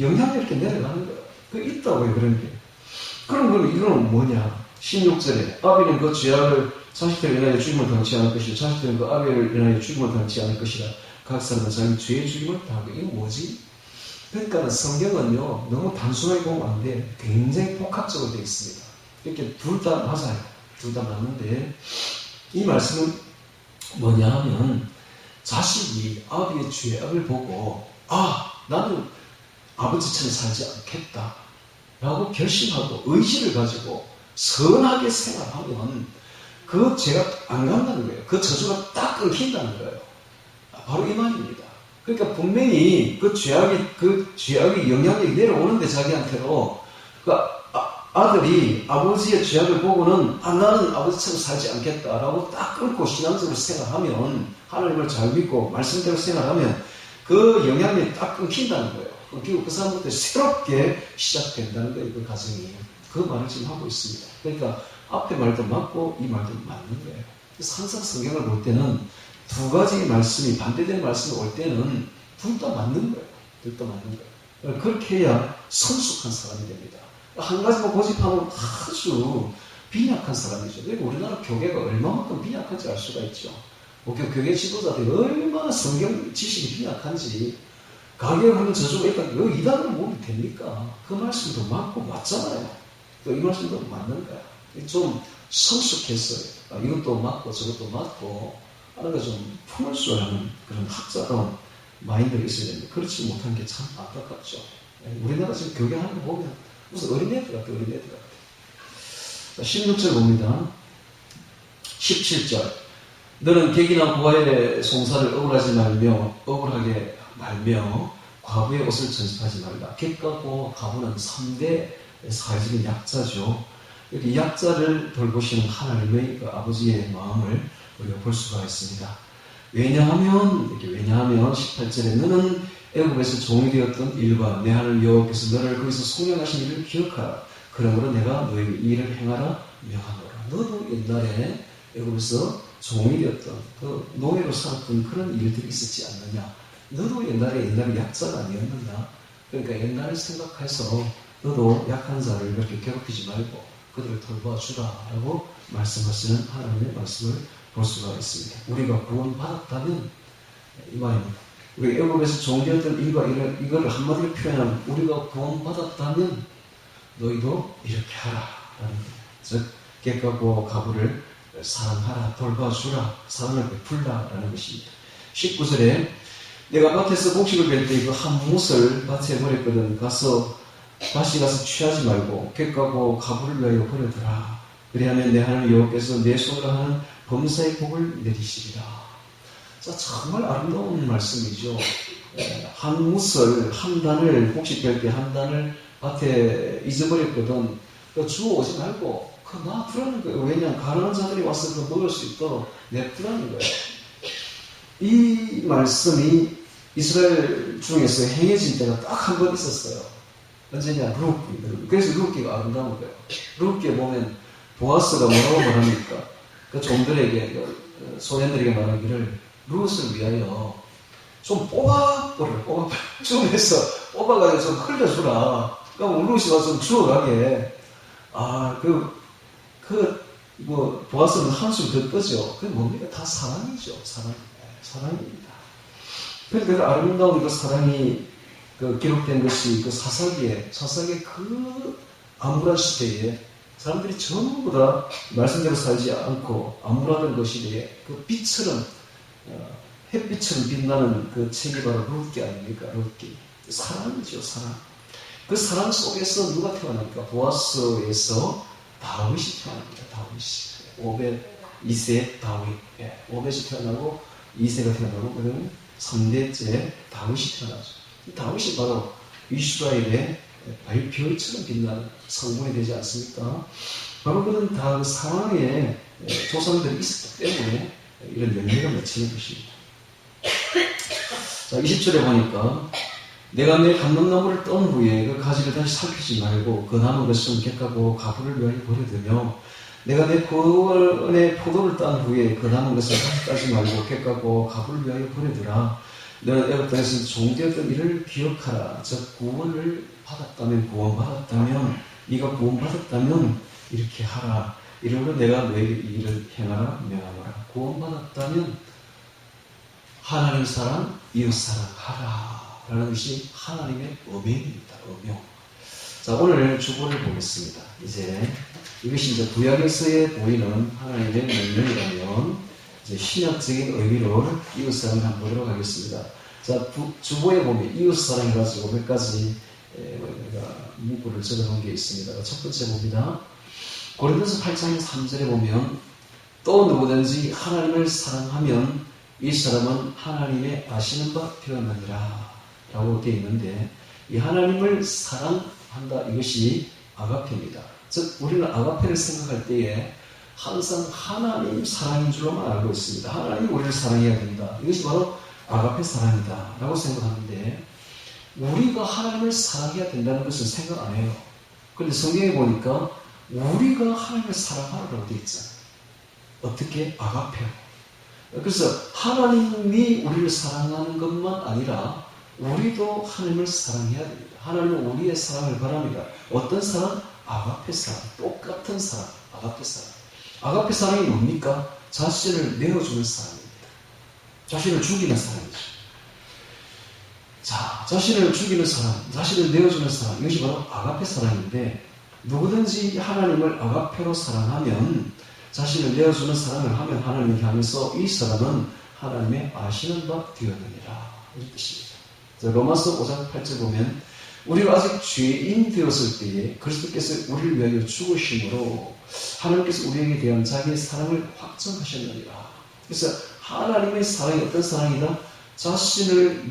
영향이 이렇게 내려가는 거예요. 그게 있다고요, 그런 게. 그럼 이거는 뭐냐? 16절에 아비는 그 죄악을 자식들을 인하여 죽임을 당치 않을 것이요 자식들은 그 아비를 인하여 죽임을 당치 않을 것이라. 각 사람은 자기 죄의 죽임을 당하고. 이거 뭐지? 그러니까 성경은요 너무 단순하게 보면 안 돼. 굉장히 복합적으로 되어 있습니다. 이렇게 둘 다 맞아요. 둘 다 맞는데 이 말씀은 뭐냐 하면 자식이 아비의 죄악을 보고 나는 아버지처럼 살지 않겠다 라고 결심하고 의지를 가지고 선하게 생활하면 그 죄가 안 간다는 거예요. 그 저주가 딱 끊긴다는 거예요. 바로 이 말입니다. 그러니까 분명히 그 죄악의 영향이 내려오는데 자기한테로 그 아들이 아버지의 죄악을 보고는 나는 아버지처럼 살지 않겠다라고 딱 끊고 신앙적으로 생활하면 하나님을 잘 믿고 말씀대로 생활하면 그 영향이 딱 끊긴다는 거예요. 그리고 그 사람부터 새롭게 시작된다는 거예요. 그 가정이. 그 말을 지금 하고 있습니다. 그러니까 앞에 말도 맞고 이 말도 맞는 거예요. 그래서 항상 성경을 볼 때는 두 가지 말씀이 반대되는 말씀이 올 때는 둘 다 맞는 거예요. 둘 다 맞는 거예요. 그렇게 해야 성숙한 사람이 됩니다. 한 가지만 고집하면 아주 빈약한 사람이죠. 그리고 우리나라 교계가 얼마만큼 빈약한지 알 수가 있죠. 교계 지도자들이 얼마나 성경 지식이 빈약한지 가게하면 저주가 있다. 이거 이단으로 보면 됩니까? 그 말씀도 맞고 맞잖아요. 또 이 말씀도 맞는 거야. 좀 성숙했어요. 이것도 맞고 저것도 맞고 하는 거 좀 품을 줄 아는 그런 학자다운 마인드가 있어야 됩니다. 그렇지 못한 게 참 안타깝죠. 우리나라 지금 교계하는 거 보면 무슨 어린애들 같아, 어린애들 같아. 16절 봅니다. 17절. 너는 객이나 고아의 송사를 억울하게 말며 과부의 옷을 전습하지 말라. 객과 고아, 과부는 3대 사회적인 약자죠. 이 약자를 돌보시는 하나님의 그 아버지의 마음을 우리가 볼 수가 있습니다. 왜냐하면 18절에 너는 애굽에서 종이 되었던 일과 내 하나님 여호와께서 너를 거기서 송영하신 일을 기억하라. 그러므로 내가 너에게 이 일을 행하라 명하노라. 너도 옛날에 애굽에서 종이 되었던 그 노예로 살았던 그런 일들이 있었지 않느냐. 너도 옛날에 약자가 아니었느냐. 그러니까 옛날을 생각해서 너도 약한 자를 이렇게 괴롭히지 말고 그들을 돌봐주라라고 말씀하시는 하나님의 말씀을 볼 수가 있습니다. 우리가 구원받았다면 이 말입니다. 우리 애굽에서 종되었던 일과 이걸 한마디로 표현하면 우리가 구원받았다면 너희도 이렇게 하라. 즉 객과 고아 가부를 사랑하라, 돌봐주라, 사랑을 베풀라 라는 것입니다. 19절에 내가 밭에서 곡식을 뺄 때 그 한 뭇을 밭에 버렸거든. 다시 가서 취하지 말고 객과 고아 가부를 위하여 버려두라. 그리하면 내 하나님 여호와께서 내 손으로 하는 범사의 복을 내리시리라. 자, 정말 아름다운 말씀이죠. 한 뭇을, 한 단을, 곡식 뺄 때 한 단을 밭에 잊어버렸거든. 주워오지 말고 놔두라는 거예요. 왜냐하면 가난한 자들이 와서 그거 먹을 수 있도록 냅두라는 거예요. 이 말씀이 이스라엘 중에서 행해진 때가 딱 한 번 있었어요. 언제냐? 룻기. 그래서 룻기가 아름다운 거예요. 룻기에 보면 보아스가 뭐라고 말합니까? 그 종들에게, 소년들에게 말하기를 룻을 위하여 좀 뽑아버려. 좀 해서 뽑아가지고 좀 흘려주라. 그럼 룻이 와서 좀 주워가게. 보아스는 한숨 더 떠죠. 그게 뭡니까? 다 사랑이죠. 사랑입니다. 그러니까 아름다운 그 사랑이 기록된 것이 그 사사기에 그 암울한 시대에 사람들이 전부 다 말씀대로 살지 않고 암울하던 그 시대에 그 빛처럼 햇빛처럼 빛나는 그 책이 바로 룻기 아닙니까? 룻기. 사랑이죠, 사랑. 그 사랑 속에서 누가 태어납니까? 보아스에서 다윗이 태어납니다. 다윗이. 오벳 2세 다윗. 오벳이 태어나고 2세가 태어나고 그러면 3대째 다윗이 태어나죠. 이 다윗이 바로 이스라엘의 별처럼 빛나는 성분이 되지 않습니까? 바로 그는 다 그 사랑의 조상들이 있었기 때문에 이런 열매가 맺히는 것입니다. 자, 20절에 보니까 내가 내 감람나무를 떤 후에 그 가지를 다시 살피지 말고 그 남은 것은 객하고 가부를 위하여 버려두며 내가 내 구원의 포도를 딴 후에 그 남은 것을 다시 따지 말고 객하고 가부를 위하여 버려두라. 너는 애굽 땅에서 종되었던 일을 기억하라. 즉 구원을 받았다면 네가 구원받았다면 이렇게 하라. 이러므로 내가 너에게 이 일을 행하라 명하노라. 구원받았다면 하나님 사랑, 이웃 사랑하라 라는 것이 하나님의 어명입니다. 어명. 자, 오늘 주보를 보겠습니다. 이것이 이제 구약에서의 보이는 하나님의 명령이라면 이제 신약적인 의미로 이웃사랑을 한번 보도록 하겠습니다. 자, 주보에 보면 이웃사랑을 가지고 몇 가지 문구를 적어놓은 게 있습니다. 첫 번째 봅니다. 고린도서 8장 3절에 보면 또 누구든지 하나님을 사랑하면 이 사람은 하나님의 아시는 바 되었느니라 라고 되어 있는데 이 하나님을 사랑한다 이것이 아가페입니다. 즉 우리는 아가페를 생각할 때에 항상 하나님 사랑인 줄로만 알고 있습니다. 하나님 우리를 사랑해야 된다. 이것이 바로 아가페 사랑이다 라고 생각하는데 우리가 하나님을 사랑해야 된다는 것은 생각 안 해요. 그런데 성경에 보니까 우리가 하나님을 사랑하라고 되어 있잖아요. 어떻게? 아가페. 그래서 하나님이 우리를 사랑하는 것만 아니라 우리도 하나님을 사랑해야 됩니다. 하나님은 우리의 사랑을 바랍니다. 어떤 사랑? 아가페 사랑. 똑같은 사랑. 아가페 사랑. 아가페 사랑이 뭡니까? 자신을 내어주는 사랑입니다. 자신을 죽이는 사랑이죠. 자, 자신을 죽이는 사랑, 자신을 내어주는 사랑, 이것이 바로 아가페 사랑인데, 누구든지 하나님을 아가페로 사랑하면, 자신을 내어주는 사랑을 하면 하나님을 향해서 이 사람은 하나님의 아시는 바 되었느니라. 이런 뜻입니다. 자, 로마서 5장 8절 보면, 우리가 아직 죄인 되었을 때에 그리스도께서 우리를 위하여 죽으심으로 하나님께서 우리에게 대한 자기의 사랑을 확정하셨느니라. 그래서 하나님의 사랑이 어떤 사랑이다? 자신을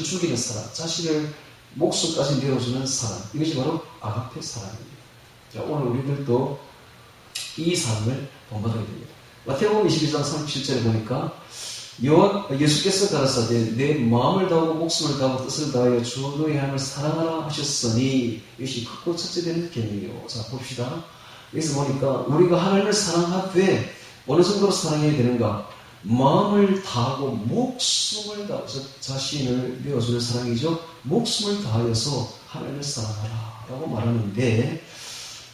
죽이는 사랑, 자신을 목숨까지 내어주는 사랑. 이것이 바로 아가페 사랑입니다. 자, 오늘 우리들도 이 사랑을 본받아야 됩니다. 마태복음 22장 37절에 보니까 예수께서 가라사대 내 마음을 다하고 목숨을 다하고 뜻을 다하여 주 너의 하나님을 사랑하라 하셨으니, 이것이 크고 첫째 되는 계명이요. 자, 봅시다. 여기서 보니까 우리가 하나님을 사랑하되 어느 정도로 사랑해야 되는가? 마음을 다하고 목숨을 다해서 자신을 내어주는 사랑이죠. 목숨을 다하여서 하나님을 사랑하라 라고 말하는데,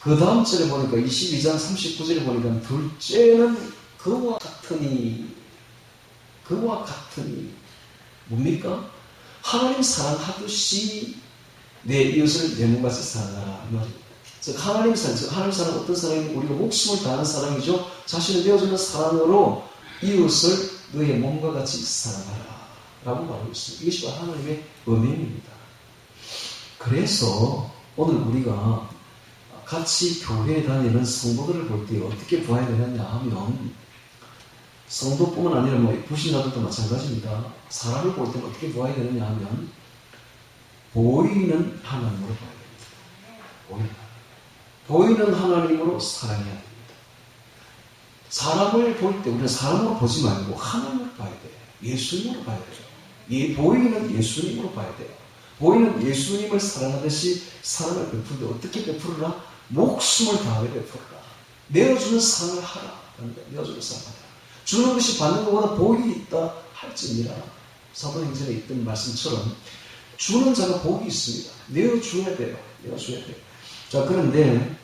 그 다음 절에 보니까 22장 39절에 보니까 둘째는 그와 같으니 뭡니까? 하나님 사랑하듯이 내 이웃을 내 몸같이 사랑하라 이 말입니다. 즉 하나님 사랑 어떤 사랑이냐? 우리가 목숨을 다하는 사랑이죠. 자신을 내어주는 사랑으로 이웃을 너의 몸과 같이 사랑하라 라고 말하고 있습니다. 이것이 바로 하나님의 은혜입니다. 그래서 오늘 우리가 같이 교회에 다니는 성도들을 볼 때 어떻게 보아야 되느냐 하면, 성도뿐만 아니라 불신자들도 마찬가지입니다. 사람을 볼 때는 어떻게 보아야 되느냐 하면 보이는 하나님으로 봐야 됩니다. 보이는 하나님으로 사랑해야 됩니다. 사람을 볼 때 우리는 사람으로 보지 말고 하나님으로 봐야 돼요. 예수님으로 봐야 돼요. 보이는 예수님으로 봐야 돼요. 보이는 예수님을 사랑하듯이 사랑을 베풀되 어떻게 베풀으라? 목숨을 다하여 베풀으라. 내어주는 사랑을 하라. 내어주는 사랑을 하라. 주는 것이 받는 것보다 복이 있다 할지니라. 사도행전에 있던 말씀처럼 주는 자가 복이 있습니다. 내어줘야 돼요. 자, 그런데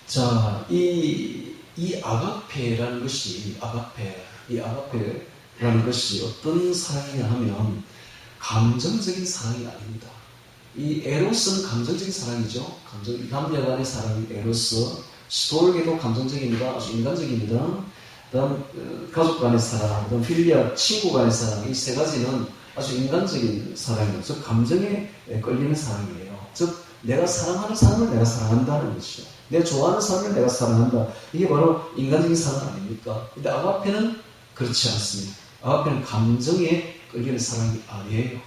자, 이 아가페라는 것이 아가페라는 것이 어떤 사랑이냐 하면 감정적인 사랑이 아닙니다. 이 에로스는 감정적인 사랑이죠. 남녀 간의 사랑이 에로스. 스토르게도 감정적입니다. 아주 인간적입니다. 그다음 가족 간의 사랑, 그다음 필리아 친구 간의 사랑, 이 세 가지는 아주 인간적인 사랑이에요. 즉 감정에 끌리는 사랑이에요. 즉 내가 사랑하는 사람을 내가 사랑한다는 것이죠. 내가 좋아하는 사람을 내가 사랑한다. 이게 바로 인간적인 사랑 아닙니까? 근데 아가페는 그렇지 않습니다. 아가페는 감정에 끌리는 사랑이 아니에요.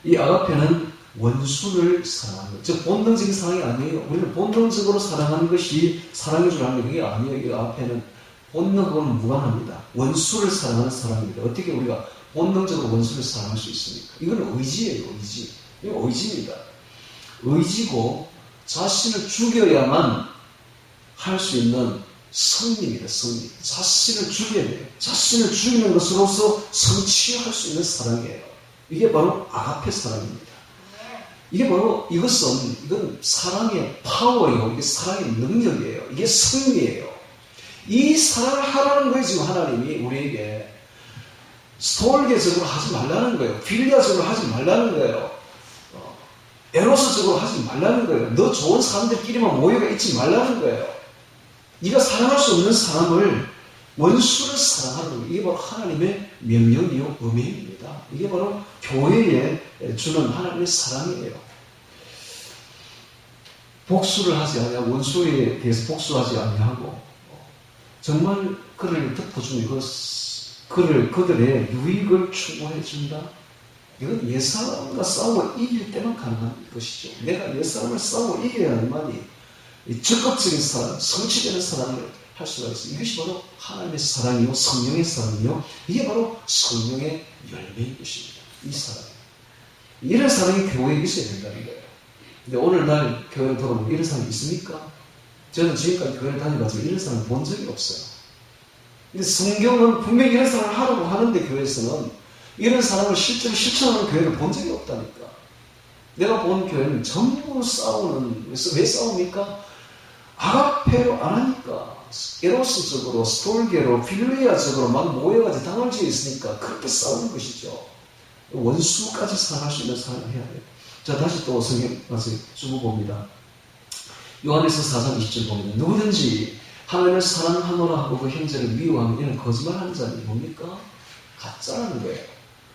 이 아가페는 원수를 사랑하는 것, 즉 본능적인 사랑이 아니에요. 우리는 본능적으로 사랑하는 것이 사랑인 줄 아는 게 그게 아니에요. 이 아가페는 본능하고는 무관합니다. 원수를 사랑하는 사랑입니다. 어떻게 우리가 본능적으로 원수를 사랑할 수 있습니까? 이건 의지예요. 이건 의지입니다. 의지고 자신을 죽여야만 할 수 있는 성립입니다. 성립. 자신을 죽여야 돼요. 자신을 죽이는 것으로서 성취할 수 있는 사랑이에요. 이게 바로 아가페 사랑입니다. 이건 사랑의 파워예요. 이게 사랑의 능력이에요. 이게 승리예요. 이 사랑을 하라는 거예요. 지금 하나님이 우리에게 스톨게적으로 하지 말라는 거예요. 필리아적으로 하지 말라는 거예요. 에로스적으로 하지 말라는 거예요. 너 좋은 사람들끼리만 모여가 있지 말라는 거예요. 네가 사랑할 수 없는 사람을 원수를 사랑하는 거예요. 이게 바로 하나님의 명령이요 음행입니다. 이게 바로 교회에 주는 하나님의 사랑이에요. 복수를 하지 아니하고 원수에 대해서 복수하지 아니하고 정말 그를 덮어주고 그들의 유익을 추구해 준다. 이건 옛사람과 싸우고 이길 때만 가능한 것이죠. 내가 옛사람을 싸우고 이겨야만이 적극적인 사랑, 성취되는 사랑을 할 수가 있어요. 이것이 바로 하나님의 사랑이요, 성령의 사랑이요. 이게 바로 성령의 열매인 것입니다. 이 사랑. 이런 사랑이 교회에 있어야 된다는 거예요. 근데 오늘날 교회를 돌아보면 이런 사람이 있습니까? 저는 지금까지 교회를 다녀봤지만 이런 사람을 본 적이 없어요. 근데 성경은 분명히 이런 사랑을 하라고 하는데 교회에서는 이런 사람을 실제로 실천하는 교회를 본 적이 없다니까. 내가 본 교회는 전부 싸우는, 왜 싸웁니까? 아가페로 안 하니까. 에로스적으로, 스톨게로, 필레아적으로 막 모여가지고 당을 지어 있으니까 그렇게 싸우는 것이죠. 원수까지 사랑할 수 있는 사랑을 해야 돼요. 자, 다시 또 성경 가서 쭉 봅니다. 요한에서 4장 20절 보면 누구든지 하나님을 사랑하노라 하고 그 형제를 미워하면 이는 거짓말하는 자니 뭡니까? 가짜라는 거예요.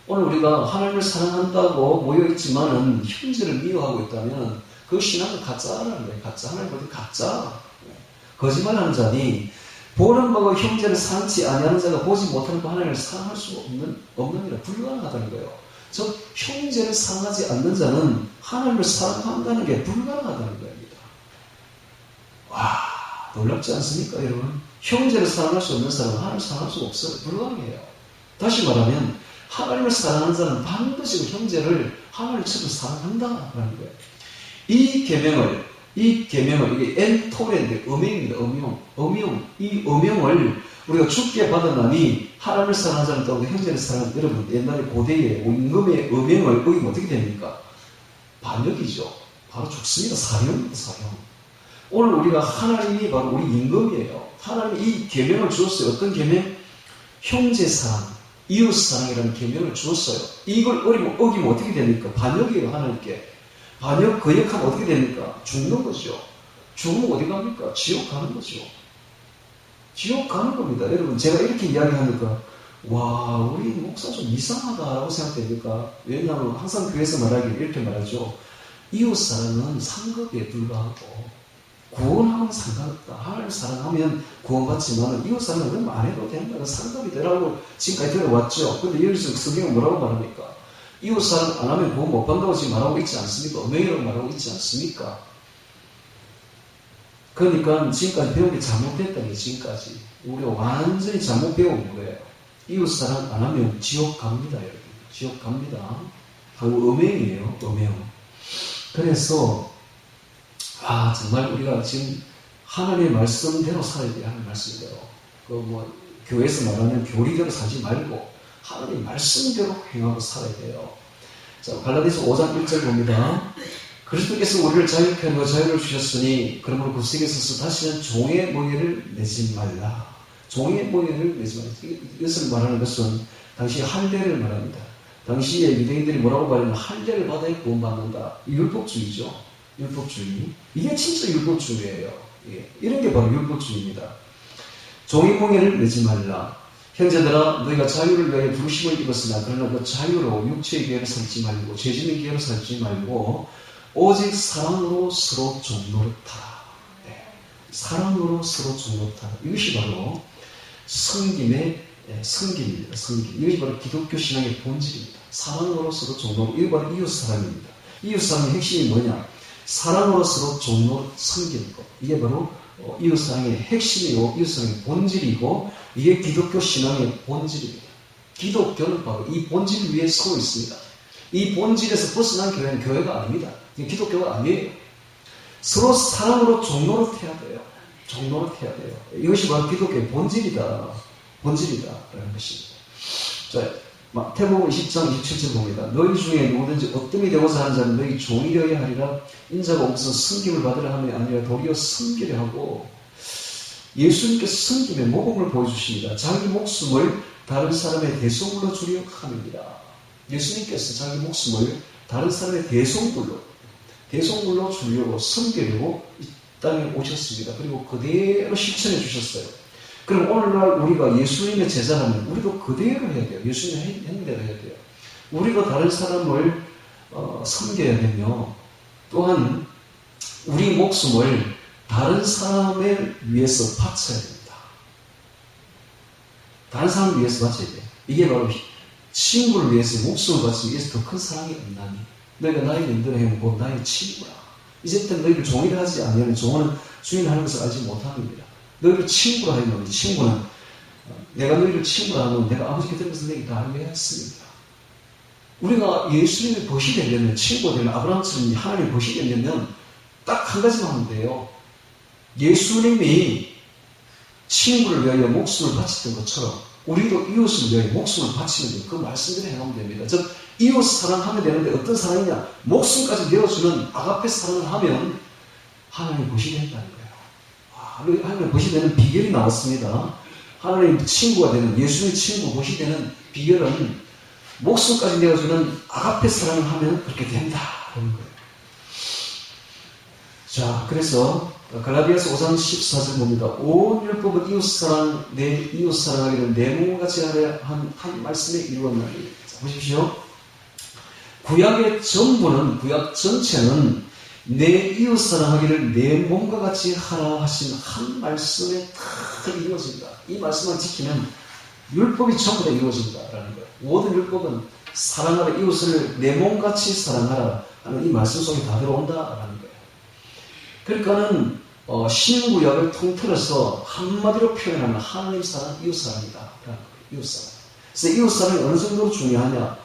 오늘 우리가 하나님을 사랑한다고 모여있지만은 형제를 미워하고 있다면 그 신앙은 가짜라는 거예요. 가짜. 하나님보다 가짜. 거짓말하는 자니 보는 바가 형제를 사랑치 아니하는 자가 보지 못하는 바 하나님을 사랑할 수 없는 이라 불가능하다는 거예요. 즉 형제를 사랑하지 않는 자는 하나님을 사랑한다는 게 불가능하다는 겁니다. 와, 놀랍지 않습니까 여러분? 형제를 사랑할 수 없는 사람은 하나님을 사랑할 수가 없어요. 불가능해요. 다시 말하면 하나님을 사랑하는 자는 반드시 그 형제를 하나님처럼 사랑한다라는 거예요. 이 계명을 이게 엔토레인데 음행입니다. 이 음행을 우리가 죽게 받았나니 하나님을 사랑하는 자는 또 형제를 사랑하는 여러분 옛날에 고대에 임금의 음행을 어기면 어떻게 됩니까? 반역이죠. 바로 죽습니다. 사형입니다. 사형. 오늘 우리가 하나님이 바로 우리 임금이에요. 하나님이 이 계명을 주었어요. 어떤 계명? 형제 사랑, 이웃 사랑이라는 계명을 주었어요. 이걸 어기면 어떻게 됩니까? 반역이에요. 하나님께. 반역, 거역하면 어떻게 됩니까? 죽는 거죠. 죽으면 어디 갑니까? 지옥 가는 거죠. 지옥 가는 겁니다. 여러분, 제가 이렇게 이야기하니까, 와, 우리 목사 좀 이상하다라고 생각됩니까? 왜냐하면 항상 교회에서 말하기를 이렇게 말하죠. 이웃 사랑은 상급에 불과하고, 구원하면 상관없다. 하나님 사랑하면 구원받지만, 이웃 사랑은 그럼 안 해도 된다. 상급이 되라고 지금까지 들어왔죠. 근데 여기서 성경은 뭐라고 말합니까? 이웃 사랑 안 하면 구원 못 받는다고 지금 말하고 있지 않습니까? 음행이라고 말하고 있지 않습니까? 그러니까 지금까지 배운 게 잘못됐다는 게 지금까지. 우리가 완전히 잘못 배운 거예요. 이웃 사랑 안 하면 지옥 갑니다, 여러분. 지옥 갑니다. 바로 음행이에요, 음행. 그래서, 정말 우리가 지금 하나님의 말씀대로 살아야 돼요, 하나님의 말씀대로. 교회에서 말하는 교리대로 살지 말고, 하나님의 말씀대로 행하고 살아야 돼요. 자, 갈라디아서 5장 1절 봅니다. 그리스도께서 우리를 자유케 하고 자유를 주셨으니 그러므로 구속에 있어서 다시는 종의 멍에를 내지 말라. 종의 멍에를 내지 말라. 이것을 말하는 것은 당시 할례를 말합니다. 당시에 유대인들이 뭐라고 말하면 할례를 받아야 구원받는다. 율법주의죠. 율법주의. 이게 진짜 율법주의예요. 이런 게 바로 율법주의입니다. 종의 멍에를 내지 말라. 형제들아 너희가 자유를 위하여 부르심을 입었으나 그러나 그 자유로 육체의 기회를 삼지 말고 죄짓는 기회를 삼지 말고 오직 사랑으로 서로 종노릇하라. 사랑으로 서로 종노릇하라. 이것이 바로 성김의 성김입니다. 성김. 이것이 바로 기독교 신앙의 본질입니다. 사랑으로 서로 종노릇. 이게 바로 이웃사랑입니다. 이웃사랑의 핵심이 뭐냐? 사랑으로 서로 종노릇 섬기는 것. 이게 바로 이웃사랑의 핵심이고 이웃사랑의 본질이고 이게 기독교 신앙의 본질입니다. 기독교는 바로 이 본질 위에 서 있습니다. 이 본질에서 벗어난 교회는 교회가 아닙니다. 이게 기독교가 아니에요. 서로 사랑으로 종노릇해야 돼요. 종노릇해야 돼요. 이것이 바로 기독교의 본질이다. 본질이다라는 것입니다. 자, 마태복음 20장 27절 봅니다. 너희 중에 누구든지 어뜸이 되고자 하는 자는 너희 종이 되어야 하리라. 인자가 오면서 섬김을 받으려 함이 아니라 도리어 섬기려 하고 예수님께서 섬김의 모범을 보여주십니다. 자기 목숨을 다른 사람의 대속물로 주려 함입니다. 예수님께서 자기 목숨을 다른 사람의 대속물로 주려고 섬기려고 이 땅에 오셨습니다. 그리고 그대로 실천해 주셨어요. 그럼 오늘날 우리가 예수님의 제자라면 우리도 그대로 해야 돼요. 예수님의 행대로 해야 돼요. 우리가 다른 사람을 섬겨야 되며 또한 우리 목숨을 다른 사람을 위해서 바쳐야 됩니다. 다른 사람을 위해서 바쳐야 돼요. 이게 바로 친구를 위해서 목숨을 바치기 위해서 더 큰 사랑이 없나니 너희가 나의 인들을 해면 곧 나의 친구라. 이제부터 너희를 종이라 하지 않으면 종은 주인하는 것을 알지 못합니다. 너희를 친구라 하면 친구는 내가 너희를 친구라 하면 내가 아버지 곁에 가서 내게 다 알게 했습니다. 우리가 예수님의 벗이 되려면 친구가 되면 아브라함처럼 하나님의 벗이 되려면 딱 한 가지만 하면 돼요. 예수님이 친구를 위하여 목숨을 바쳤던 것처럼 우리도 이웃을 위해 목숨을 바치는 것, 그 말씀대로 행하면 됩니다. 즉 이웃 사랑하면 되는데 어떤 사랑이냐? 목숨까지 내어주는 아가페 사랑을 하면 하나님 보시게 된다는 거예요. 하나님 보시게 되는 비결이 나왔습니다. 하나님 친구가 되는, 예수의 친구 보시게 되는 비결은 목숨까지 내어주는 아가페 사랑을 하면 그렇게 된다는 거예요. 자, 그래서 갈라디아서 5장 14절 봅니다. 온 율법은 이웃사랑, 내 이웃사랑하기를 내 몸같이 하려 한 말씀에 이루었나니. 자, 보십시오. 구약의 전부는, 구약 전체는 내 이웃사랑하기를 내 몸과 같이 하라 하신 한 말씀에 다 이루어진다. 이 말씀을 지키면 율법이 전부 다 이루어진다라는 거예요. 모든 율법은 사랑하라, 이웃을 내 몸같이 사랑하라 하는 이 말씀 속에 다 들어온다라는 거예요. 그러니까는 신구약을 통틀어서 한마디로 표현하면 하나님 사랑, 이웃 사랑이다. 이웃 사랑. 그래서 이웃 사랑이 어느 정도로 중요하냐?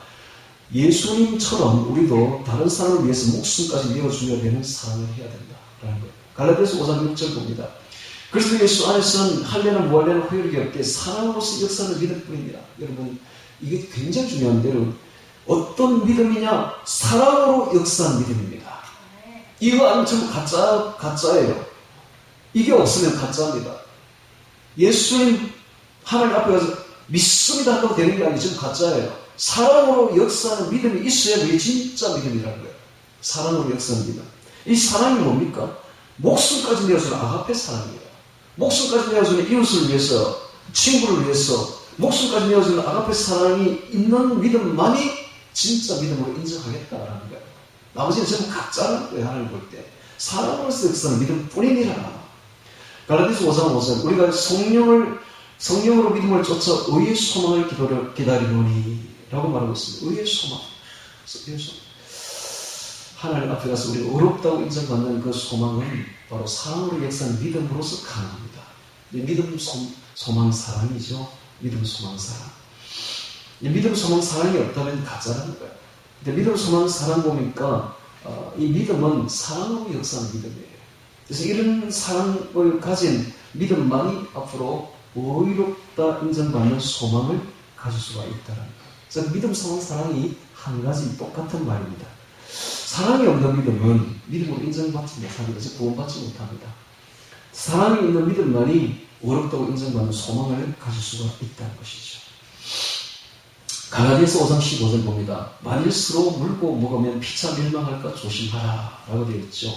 예수님처럼 우리도 다른 사람을 위해서 목숨까지 내어주어야 되는 사랑을 해야 된다라는 거예요. 갈라디아서 5장 6절 봅니다. 그리스도 예수 안에서는 할례나 무할례나 후회력이 없게 사랑으로서 역사하는 믿을 뿐입니다. 여러분, 이게 굉장히 중요한데, 어떤 믿음이냐? 사랑으로 역사하는 믿음입니다. 이거 아니면 전부 가짜예요. 이게 없으면 가짜입니다. 예수님 하나님 앞에 가서 믿습니다 한다고 되는 게 아니고 전부 가짜예요. 사랑으로 역사하는 믿음이 있어야 그게 진짜 믿음이라는 거예요. 사랑으로 역사하는 믿음. 이 사랑이 뭡니까? 목숨까지 내어주는 아가페 사랑이에요. 목숨까지 내어주는 이웃을 위해서, 친구를 위해서 목숨까지 내어주는 아가페 사랑이 있는 믿음만이 진짜 믿음으로 인정하겠다라는 거예요. 나머지는 전부 가짜라는 거예요. 하나님 볼 때. 사랑으로서 역사하는 믿음뿐이니라. 갈라디아서 5장 5절 우리가 성령으로 믿음을 쫓아 의의 소망을 기다리노니 라고 말하고 있습니다. 의의 소망. 하나님 앞에 가서 우리가 어렵다고 인정받는 그 소망은 바로 사랑으로 역사하는 믿음으로서 가능합니다. 믿음, 소망, 사랑이죠. 믿음, 소망, 사랑. 믿음, 소망, 사랑이 없다면 가짜라는 거예요. 근데 믿음, 소망, 사랑 보니까 이 믿음은 사랑으로 역사하는 믿음이에요. 그래서 이런 사랑을 가진 믿음만이 앞으로 의롭다 인정받는 소망을 가질 수가 있다는 거예요. 그래서 믿음, 소망, 사랑이 한 가지 똑같은 말입니다. 사랑이 없는 믿음은 믿음으로 인정받지 못합니다. 즉 구원받지 못합니다. 사랑이 있는 믿음만이 의롭다고 인정받는 소망을 가질 수가 있다는 것이죠. 갈라디아서 5장 15절 봅니다. 만일 서로 물고 먹으면 피차 멸망할까 조심하라 라고 되어 있죠.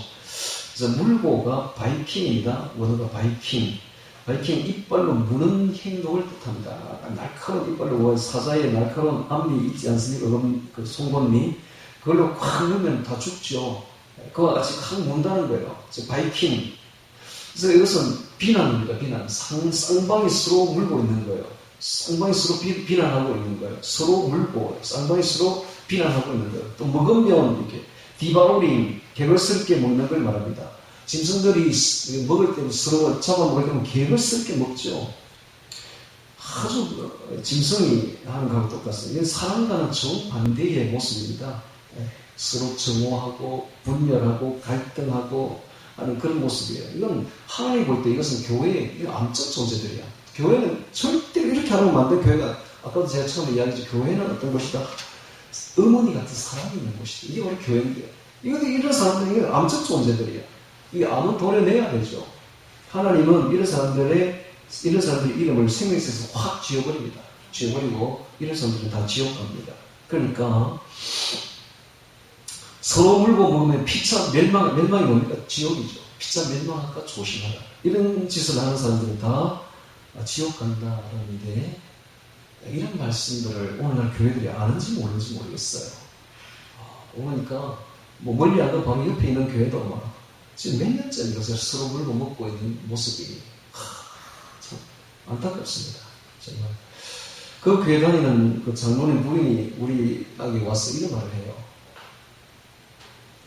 그래서 물고가 바이킹입니다. 원어가 바이킹. 바이킹 이빨로 무는 행동을 뜻합니다. 날카로운 이빨로 사자의 날카로운 앞니 있지 않습니까? 그 송곳니 그걸로 콱 넣으면 다 죽죠. 그와 같이 콱 문다는 거예요. 바이킹. 그래서 이것은 비난입니다. 비난. 쌍방이 서로 물고 있는 거예요. 쌍방이 서로 비난하고 있는 거예요. 서로 물고 쌍방이 서로 비난하고 있는 거예요. 또 먹으면 이렇게 디바우링 개걸스럽게 먹는 걸 말합니다. 짐승들이 먹을 때 서로 잡아먹을 때는 개걸스럽게 먹죠. 아주 짐승이 하는 거하고 똑같습니다. 사람과는 정반대의 모습입니다. 서로 정오하고 분열하고 갈등하고 하는 그런 모습이에요. 이건 하나님 볼 때 이것은 교회의 암적 존재들이야. 교회는 절대로 이렇게 하라고 만든 교회가, 아까도 제가 처음에 이야기했죠. 교회는 어떤 것이다? 어머니 같은 사랑이 있는 곳이다. 이게 우리 교회인데요. 이런 사람들이 이게 암적 존재들이야. 이 암은 도려내야 되죠. 하나님은 이런 사람들의 이름을 생명에서 확 지워버립니다. 지워버리고 이런 사람들은 다 지옥 갑니다. 그러니까 서로 물고 먹으면 피차 멸망이 뭡니까? 지옥이죠. 피차 멸망할까 조심하라. 이런 짓을 하는 사람들은 다 지옥 간다라는데, 이런 말씀들을 오늘날 교회들이 아는지 모르는지 모르겠어요. 오니까 뭐 멀리 안 가도 밤에 옆에 있는 교회도 막 지금 몇 년째 이것을 서로 물고 먹고 있는 모습이 참 안타깝습니다. 정말. 그 교회 다니는 그 장로님 부인이 우리에게 와서 이런 말을 해요.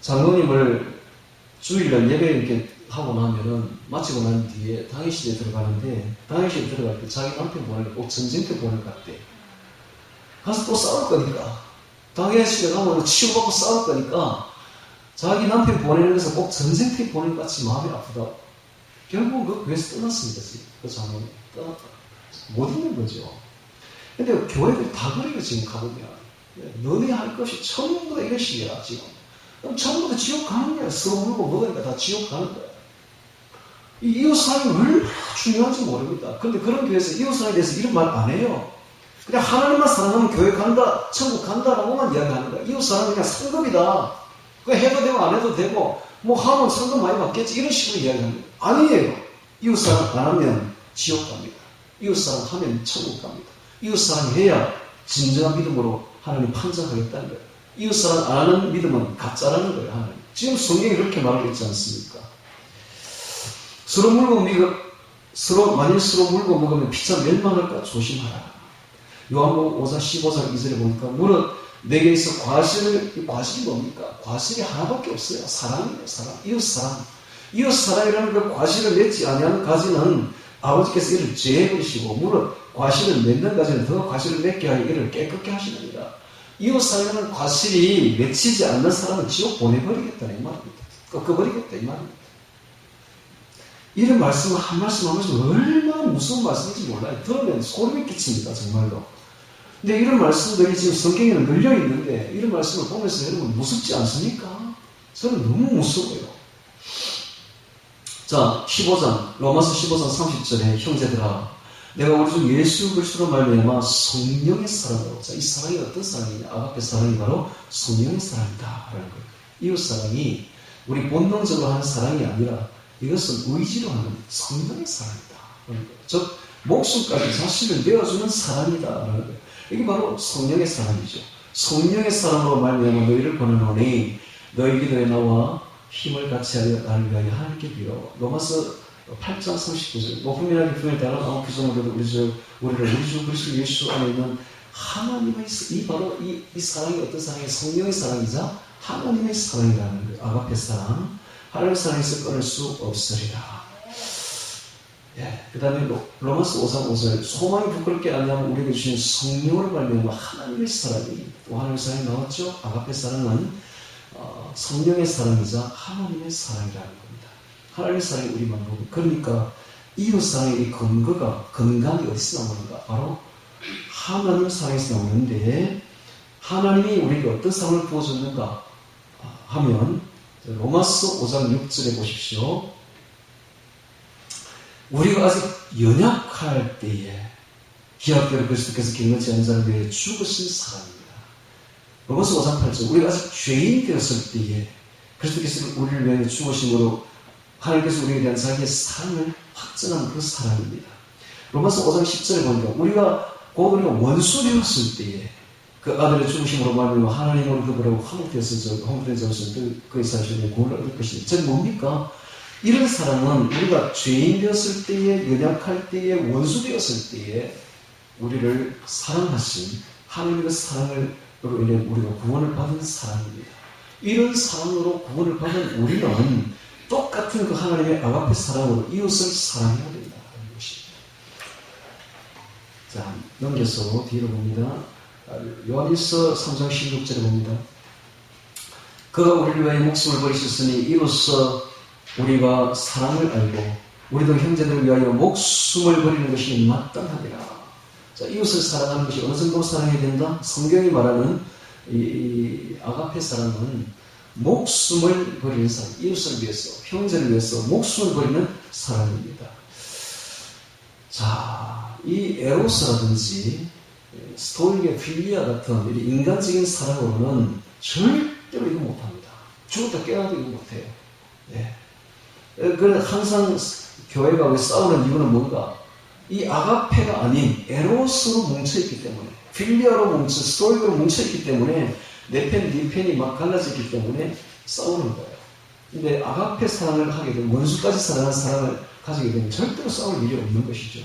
장로님을 주일날 예배 이렇게 하고 나면은, 마치고 난 뒤에 당회실에 들어가는데, 당회실에 들어갈 때 자기 남편 보내고 꼭 전쟁터 보낼 것 같대. 가서 또 싸울 거니까. 당회실에 가면 치유받고 싸울 거니까, 자기 남편 보내는 것을 꼭 전쟁터에 보내는 것 같이 마음이 아프다. 결국은 그 교회에서 떠났습니다. 그 장로님. 못 있는 거죠. 근데 교회들 다 그래요, 지금 가보면. 너네 할 것이 전부 다 이런 식이야, 지금. 그럼 전부 다 지옥 가는 거야. 서로 물고 먹으니까 다 지옥 가는 거야. 이 이웃사랑이 얼마나 중요한지 모릅니다. 그런데 그런 교회에서 이웃사랑에 대해서 이런 말 안 해요. 그냥 하나님만 사랑하면 교회 간다, 천국 간다라고만 이야기하는 거야. 이웃사랑은 그냥 상급이다. 그냥 해도 되고 안 해도 되고, 뭐 하면 상급 많이 받겠지. 이런 식으로 이야기하는 거예요. 아니에요. 이웃사랑 안 하면 지옥 갑니다. 이웃사랑 하면 천국 갑니다. 이웃사랑 해야 진정한 믿음으로 하나님 판정하겠다는 거예요. 이웃사랑 안 하는 믿음은 가짜라는 거예요, 하나님. 지금 성경이 그렇게 말하고 있지 않습니까? 만일 서로 물고 먹으면 피차 멸망할까 조심하라. 요한복음 5장 15장 2절에 보니까 무릇 내게 있어 과실이 뭡니까? 과실이 하나밖에 없어요. 사랑이에요, 사랑. 이웃사랑. 이웃사랑이라는 그 과실을 맺지 아니하는 가지는 아버지께서 이를 제해버리시고 무릇 과실을 맺는 가지는 더 과실을 맺게 하여 이를 깨끗게 하시느니라. 이웃사랑이라는 과실이 맺히지 않는 사람은 지옥 보내버리겠다는 이 말입니다. 꺾어버리겠다 이 말입니다. 이런 말씀은 한 말씀 한 말씀 얼마나 무서운 말씀인지 몰라요. 들으면 소름이 끼칩니다, 정말로. 근데 이런 말씀들이 지금 성경에는 널려 있는데 이런 말씀을 보면서 여러분 무섭지 않습니까? 저는 너무 무서워요. 자, 로마서 15장 30절에 형제들아 내가 우리 주 예수 그리스도로 말미암아 성령의 사랑으로. 자, 이 사랑이 어떤 사랑이냐? 아가페 사랑이 바로 성령의 사랑이다 라는 거예요. 이웃 사랑이 우리 본능적으로 하는 사랑이 아니라 이것은 의지로 하는 성령의 사랑이다 라는 거예요. 즉 목숨까지 자신을 내어주는 사랑이다 라는 거예요. 이게 바로 성령의 사랑이죠. 성령의 사랑으로 말미암아 너희를 보내노니 너희 기도에 나와 힘을 같이 하여 나를 위하여 하나님께 빌어. 로마서 8장 39절 높음이나 깊음에 따라 아무 규정으로도 우리 주 그리스도 예수 안에 있는 하나님의 이 사랑이 어떤 사랑이 성령의 사랑이자 하나님의 사랑이라는 거예요. 아가페 사랑. 하나님의 사랑에서 끊을 수 없으리라. 예, 그 다음에 로마서 5장 5절 소망이 부끄럽게 아니하면 우리에게 주신 성령으로 말미암아 하나님의 사랑이 또 하나님의 사랑이 나왔죠. 아가페 사랑은 성령의 사랑이자 하나님의 사랑이라는 겁니다. 하나님의 사랑이 우리만 보고 그러니까 이웃사랑의 이 근간이 어디서 나오는가? 바로 하나님 사랑에서 나오는데 하나님이 우리에게 어떤 사랑을 부어줬는가 하면 로마서 5장 6절에 보십시오. 우리가 아직 연약할 때에 기약대로 그리스도께서 경건치 않은 자를 위해 죽으신 사랑입니다. 로마서 5장 8절 우리가 아직 죄인 되었을 때에 그리스도께서 우리를 위해 죽으심으로 하나님께서 우리에 대한 자기의 사랑을 확증한 그 사랑입니다. 로마서 5장 10절에 보니까 우리가 원수 되었을 때에 그 아들의 죽으심으로 말미암아 하나님으로 그분하고 화목된 자로서 그의 사실에 구원을 얻을 것이니 즉 뭡니까? 이런 사랑은 우리가 죄인 되었을 때에 연약할 때에 원수 되었을 때에 우리를 사랑하신 하나님의 사랑으로 인해 우리가 구원을 받은 사랑입니다. 이런 사랑으로 구원을 받은 우리는 똑같은 그 하나님의 아가페 사랑으로 이웃을 사랑해야 된다는 것입니다. 자, 넘겨서 뒤로 봅니다. 요한일서 3장 16절에 봅니다. 그가 우리를 위하여 목숨을 버리셨으니 이로써 우리가 사랑을 알고 우리도 형제들을 위하여 목숨을 버리는 것이 마땅하니라. 자, 이웃을 사랑하는 것이 어느 정도 사랑해야 된다? 성경이 말하는 이 아가페 사랑은 목숨을 버리는 사랑, 이웃을 위해서, 형제를 위해서 목숨을 버리는 사랑입니다. 자, 이 에로스라든지 스토이의 필리아 같은 인간적인 사랑으로는 절대로 이거 못합니다. 죽었다 깨어나도 이거 못해요. 네. 그래서 항상 교회가 왜 싸우는 이유는 뭔가? 이 아가페가 아닌 에로스로 뭉쳐있기 때문에, 필리아로 스토이로 뭉쳐있기 때문에 내 편, 네 편이 막 갈라졌기 때문에 싸우는 거예요. 근데 아가페 사랑을 하게 되면, 원수까지 사랑하는 사랑을 가지게 되면 절대로 싸울 일이 없는 것이죠.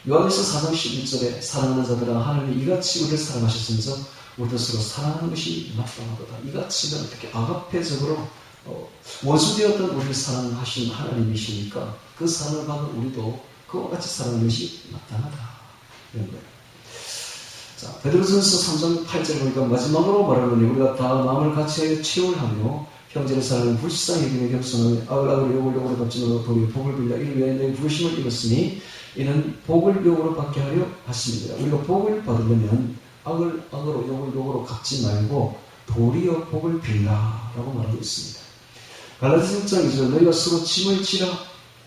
요한일서 4장 11절에 사랑하는 자들아 하나님이 이같이 우리를 사랑하셨으면서 우리도 서로 사랑하는 것이 마땅하도다. 이같이는 어떻게 아가페적으로 원수되었던 우리를 사랑하신 하나님이시니까 그 사랑을 받은 우리도 그와 같이 사랑하는 것이 마땅하다. 이런 거예요. 자, 베드로전서 3장 8절에 보니까 마지막으로 말하노니 우리가 다 마음을 같이하여 치유하며 형제를 사랑하는 불쌍히 여기며 겸손하며 아글아글 요골요골 값지노 도리에 복을 빌려 이를 위하여 내 부르심을 입었으니 이는 복을 욕으로 받게 하려 하십니다. 우리가 복을 받으려면 악을 악으로 욕을 욕으로 갚지 말고 도리어 복을 빌라라고 말하고 있습니다. 갈라디아서 6장 2절 너희가 서로 짐을 지라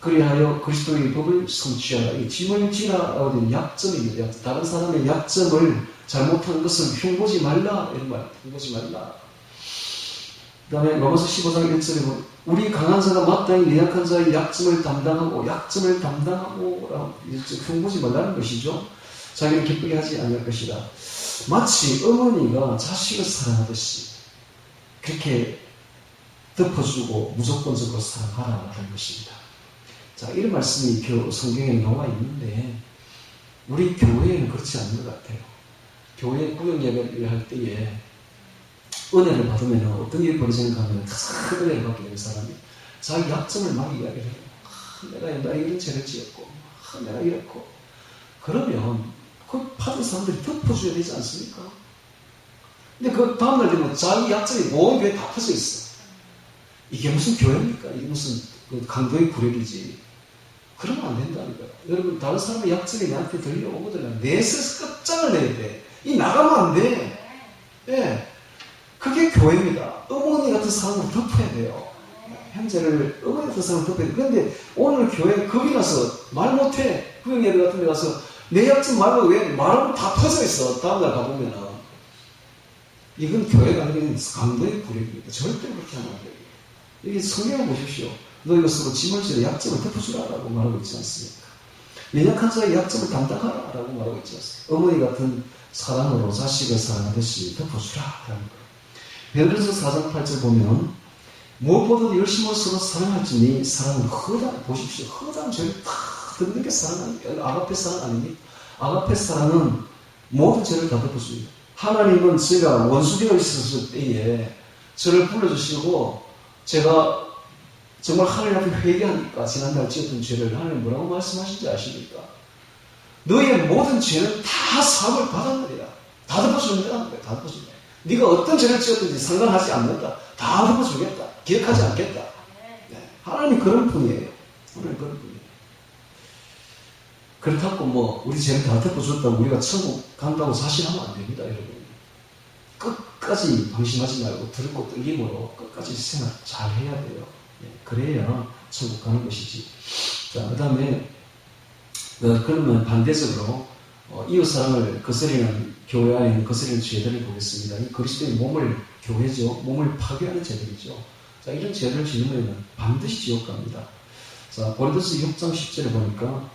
그리하여 그리스도의 법을 성취하라. 이 짐을 지라라고 되는 약점입니다. 다른 사람의 약점을 잘못한 것을 흉보지 말라 이런 말. 흉보지 말라. 그 다음에 로마서 15장 1절에 보면 우리 강한 자가 마땅히 연약한 자의 약점을 담당하고 라고 흉보지 말라는 것이죠. 자기를 기쁘게 하지 않을 것이다. 마치 어머니가 자식을 사랑하듯이 그렇게 덮어주고 무조건적으로 사랑하라는 것입니다. 자, 이런 말씀이 성경에 나와 있는데 우리 교회에는 그렇지 않은 것 같아요. 교회 구역 예배를 할 때에 은혜를 받으면 어떤 일이 벌어지는가 하면 큰 은혜를 받게 되는 사람이 자기 약점을 막 이야기를 해요. 내가 이런 죄를 지었고 내가 이랬고 그러면 그 받은 사람들이 덮어줘야 되지 않습니까? 근데 그 다음날 되면 자기 약점이 모든 교회에 다 퍼져 있어. 이게 무슨 교회입니까? 이게 무슨 강도의 구력이지. 그러면 안 된다는 거예요. 여러분 다른 사람의 약점이 나한테 들려오거든. 내 스스로 끝장을 내야 돼. 이 나가면 안 돼. 예. 그게 교회입니다. 어머니 같은 사람을 덮어야 돼요. 형제를 어머니 같은 사람을 덮어야 돼요. 그런데 오늘 교회 거기 가서 말 못해. 구역예배 같은 데 가서 내 약점 말고 왜 말하면 다 퍼져 있어. 다음날 가보면은 이건 교회가 아니라 강도의 구력입니다. 절대 그렇게 하면 안 돼요. 여기 성경을 보십시오. 너희가 서로 짐을 지어 약점을 덮어주라라고 말하고 있지 않습니까? 연약한 자의 약점을 담당하라라고 말하고 있지 않습니까? 어머니 같은 사랑으로 자식을 사랑하듯이 덮어주라라는 거예요. 베드로서 4장 8절 보면 무엇보다도 열심히 서로 사랑할지니 사랑은 허다한 보십시오. 허다한 죄를 다 덮는 게 사랑 아닙니까? 아가페 사랑 아닙니까? 아가페 사랑은 모든 죄를 다 덮어줍니다. 하나님은 제가 원수되어 있었을 때에 저를 불러주시고 제가 정말 하나님 앞에 회개하니까 지난날 지었던 죄를 하나님 뭐라고 말씀하신지 아십니까? 너의 모든 죄는 다 사함을 받았느니라. 다 덮어준다는 거예요. 다 덮어준다. 네가 어떤 죄를 지었든지 상관하지 않는다. 다 덮어주겠다. 기억하지 않겠다. 네. 하나님이 그런 분이에요. 하나님 그런 분이에요. 그렇다고 우리 죄를 다 덮어줬다고 우리가 천국 간다고 자신하면 안 됩니다, 여러분. 끝까지 방심하지 말고 들고 뜯김으로 끝까지 생각 잘 해야 돼요. 네. 그래야 천국 가는 것이지. 자, 그 다음에 그러면 반대적으로 이웃사랑을 거스리는 교회 안에 있는 거스리는 죄들을 보겠습니다. 이 그리스도의 몸을 교회죠. 몸을 파괴하는 죄들이죠. 자, 이런 죄를 지으면 반드시 지옥 갑니다. 자, 고린도서 6장 10절에 보니까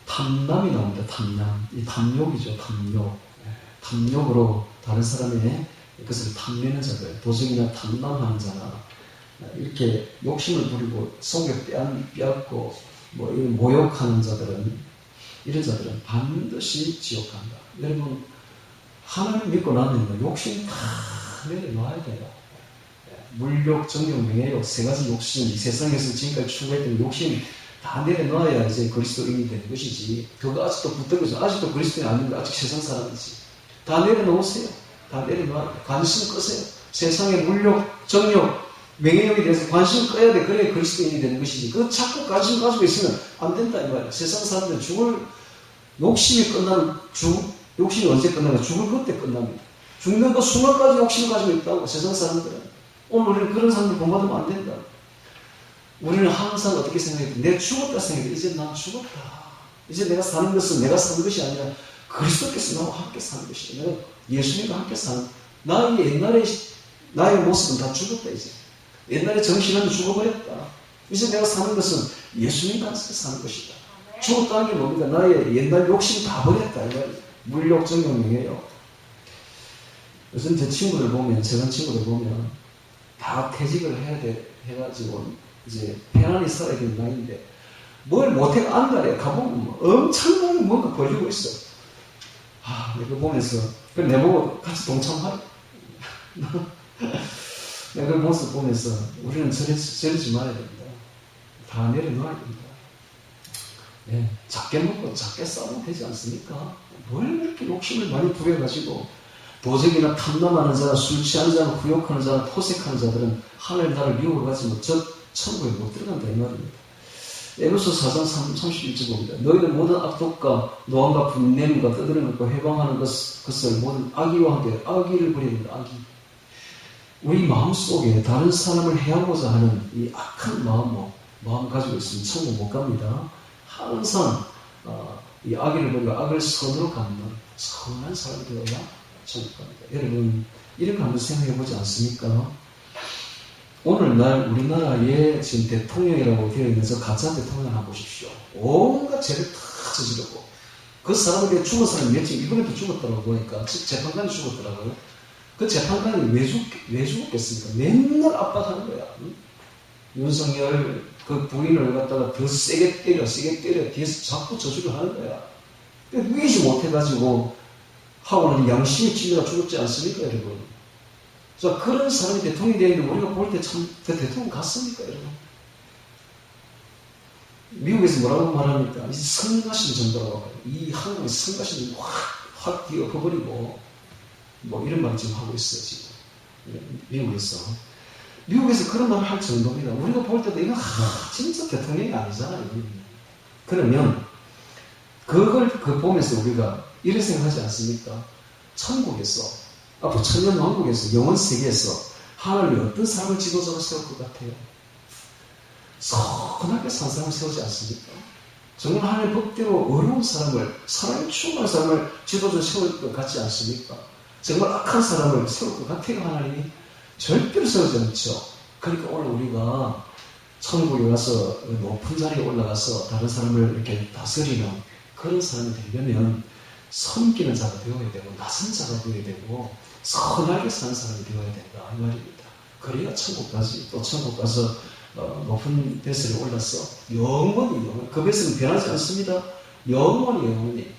탐남이 나옵니다. 탐남. 이 탐욕이죠. 탐욕. 탐욕으로 다른 사람의 것을 탐내는 자들, 도적이나 탐남하는 자나 이렇게 욕심을 부리고 속에 빼앗고 이런 모욕하는 자들은 이런 자들은 반드시 지옥 간다. 여러분 하나님 믿고 나면 욕심 다 내려놔야 돼요. 물욕, 정욕, 명예욕 세 가지 욕심, 이 세상에서 지금까지 추구했던 욕심 다 내려놔야 이제 그리스도인이 되는 것이지. 그거 아직도 붙들고 있어. 아직도 그리스도인이 아닌데 아직 세상 사람이지. 다 내려놓으세요. 다 내려놔야 돼. 관심 끄세요. 세상의 물욕, 정욕, 명예욕에 대해서 관심 꺼야 돼. 그래야 그리스도인이 되는 것이지. 그거 자꾸 관심 가지고 있으면 안 된다 이 말이야. 세상 사람들은 죽을 욕심이 끝나면 욕심이 언제 끝나면 죽을 그때 끝납니다. 죽는 그 순간까지 욕심을 가지고 있다고 세상 사람들은. 오늘 우리는 그런 사람들 본받으면 안 된다. 우리는 항상 어떻게 생각해? 내 죽었다 생각해. 이제 난 죽었다. 이제 내가 사는 것은 내가 사는 것이 아니라 그리스도께서 나와 함께 사는 것이다. 내가 예수님과 함께 사는 나의 옛날에 나의 모습은 다 죽었다 이제. 옛날에 정신은 죽어버렸다. 이제 내가 사는 것은 예수님과 함께 사는 것이다. 죽었다는 게 뭡니까? 나의 옛날 욕심 다 버렸다. 물욕, 정욕, 명예욕. 요즘 제 친구들 보면, 제가 친구들 보면 다 퇴직을 해야 돼. 해가지고 이제 편안히 살아야 되는 나이인데 뭘 못해 안달에 가보면 엄청나게 뭔가 걸리고 있어. 내가 보면서 내보고 같이 동참하라. 내가 그 모습 보면서 우리는 저러지 말아야 됩니다. 다 내려놓아야 됩니다. 네, 작게 먹고 작게 싸우면 되지 않습니까? 뭘 이렇게 욕심을 많이 부려가지고 도적이나 탐남하는 자나 술 취하는 자나 구욕하는 자나 토색하는 자들은 하늘 나라를 미혹을 가지고 저 천국에 못 들어간다 이 말입니다. 에베소 4장 31절 봅니다. 너희는 모든 악독과 노함과 분냄과 떠드는 것과 해방하는 것을 모든 악의와 함께 악의를 버려야 됩니다. 악의. 우리 마음속에 다른 사람을 해하고자 하는 이 악한 마음 가지고 있으면 천국 못 갑니다. 항상 이 악의를 버리고 악을 선으로 갚는 선한 사람이 되어야 천국 갑니다. 여러분 이런 거 한번 생각해 보지 않습니까? 오늘날 우리나라의 지금 대통령이라고 되어 있는 저 가짜 대통령을 한번 보십시오. 온갖 죄를 다 저지르고 그 사람에게 죽은 사람이 며칠 이번에도 죽었더라고 보니까 재판관이 죽었더라고요. 그 재판관이 왜 죽었겠습니까? 맨날 압박하는 거야. 응? 윤석열 그 부인을 갖다가 더 세게 때려 뒤에서 자꾸 저주를 하는 거야. 이기지 못해가지고 하고는 양심이 찔려가 죽었지 않습니까, 여러분? 자, 그런 사람이 대통령이 되어 있는데 우리가 볼 때 참 그 대통령 같습니까, 여러분? 미국에서 뭐라고 말합니까? 이 성가신 정도라고 봐요. 이 한국의 성가신 확 뒤엎어버리고 뭐 이런 말 지금 하고 있어요, 지금. 미국에서. 미국에서 그런 말을 할 정도입니다. 우리가 볼 때도 이거 진짜 대통령이 아니잖아요. 그러면 그걸 보면서 우리가 이런 생각하지 않습니까? 천국에서 앞으로 천년왕국에서 영원 세계에서 하나님이 어떤 사람을 지도자로 세울 것 같아요? 선하게 산 사람을 세우지 않습니까? 정말 하나님의 법대로 어려운 사람을 사랑이 충만한 사람을 지도자로 세울 것 같지 않습니까? 정말 악한 사람을 세울 것 같아요. 하나님이 절대로 세우지 않죠. 그러니까 오늘 우리가 천국에 가서 높은 자리에 올라가서 다른 사람을 이렇게 다스리는 그런 사람이 되려면 섬기는 자가 되어야 되고 나선 자가 되어야 되고 선하게 사는 사람이 되어야 된다 이 말입니다. 그래야 천국 가지. 또 천국 가서 높은 뱃슬에 올라서 영원히 그 뱃슬은 변하지 않습니다. 영원히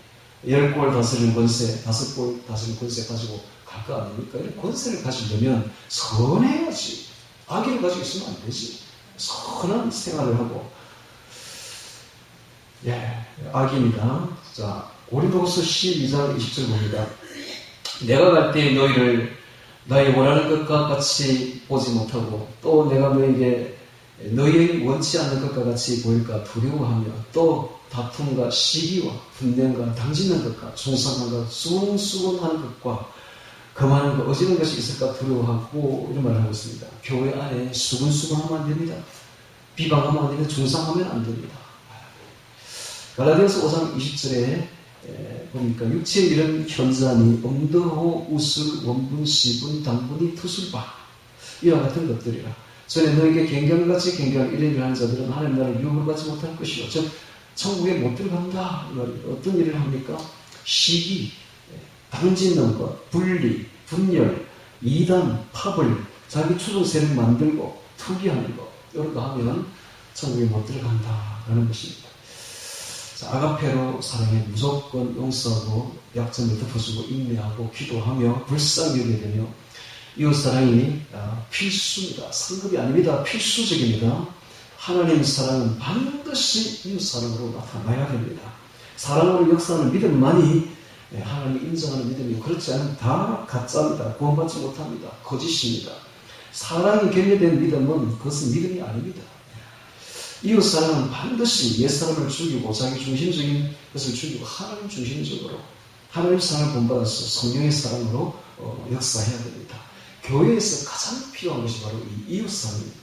10골 다스리는 권세 5골 다스리는 권세 가지고 갈 거 아닙니까? 이런 권세를 가지려면 선해야지. 악의를 가지고 있으면 안 되지. 선한 생활을 하고 악입니다. 자, 고린도후서 12장 20절 봅니다. 내가 갈 때 너희를 나의 원하는 것과 같이 보지 못하고 또 내가 너희에게 너희의 원치 않는 것과 같이 보일까 두려워하며 또 다툼과 시기와 분쟁과 당짓는 것과 중상함과 수군수군하는 것과 거만한 것, 어지러운 것이 있을까 두려워하고 이런 말을 하고 있습니다. 교회 안에 수군수군하면 안 됩니다. 비방하면 안 됩니다. 중상하면 안 됩니다. 갈라디아서 5장 20절에 보니까 육체의 이런 현자니 엄더호 우술 원분 시분 당분이 투술바 이와 같은 것들이라. 전에 너에게 갱경같이 갱경한 이런 일을 하는 자들은 하나님 나라를 유혹을 받지 못할 것이요. 즉 천국에 못 들어간다. 어떤 일을 합니까? 시기, 당짓는 것, 분리, 분열, 이단, 파벌, 자기 추종 세력 만들고 투기하는 것 이런 거 하면 천국에 못 들어간다라는 것입니다. 아가페로 사랑해 무조건 용서하고 약점을 덮어주고 인내하고 기도하며 불쌍히 여기게 되며 이웃사랑이 필수입니다. 상급이 아닙니다. 필수적입니다. 하나님의 사랑은 반드시 이웃사랑으로 나타나야 됩니다. 사랑으로 역사하는 믿음만이 하나님이 인정하는 믿음이고 그렇지 않으면 다 가짜입니다. 구원받지 못합니다. 거짓입니다. 사랑이 결여된 믿음은 그것은 믿음이 아닙니다. 이웃사랑은 반드시 옛사람을 죽이고 자기 중심적인 것을 죽이고 하나님 중심적으로 하나님 사랑을 본받아서 성령의 사랑으로 역사해야 됩니다. 교회에서 가장 필요한 것이 바로 이 이웃사랑입니다.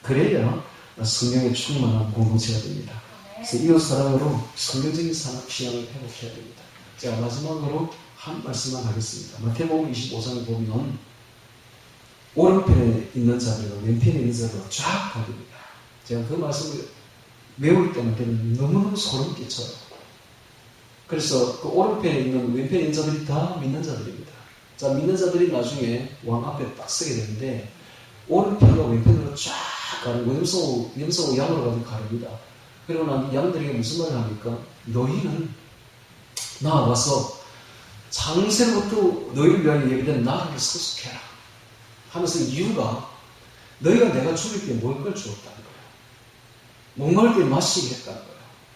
그래야 성령의 충만한 공동체가 됩니다. 그래서 이웃사랑으로 성경적인 신앙을 회복해야 됩니다. 제가 마지막으로 한 말씀만 하겠습니다. 마태복음 25장에 보면 오른편에 있는 자들과 왼편에 있는 자들과 쫙 가립니다. 제가 그 말씀을 외울 때마다 너무너무 소름 끼쳐요. 그래서 그 오른편에 있는 왼편에 있는 자들이 다 믿는 자들입니다. 자, 믿는 자들이 나중에 왕 앞에 딱 서게 되는데 오른편과 왼편으로 쫙 가르고 염소하고 양으로 가릅니다. 그리고 난 양들에게 무슨 말을 합니까? 너희는 나와서 창세부터 너희를 위하여 예비된 나라를 성숙해라 하면서 이유가 너희가 내가 죽일 때 먹을 걸 주었다는 거예요. 목마를 때 마시게 했다는 거예요.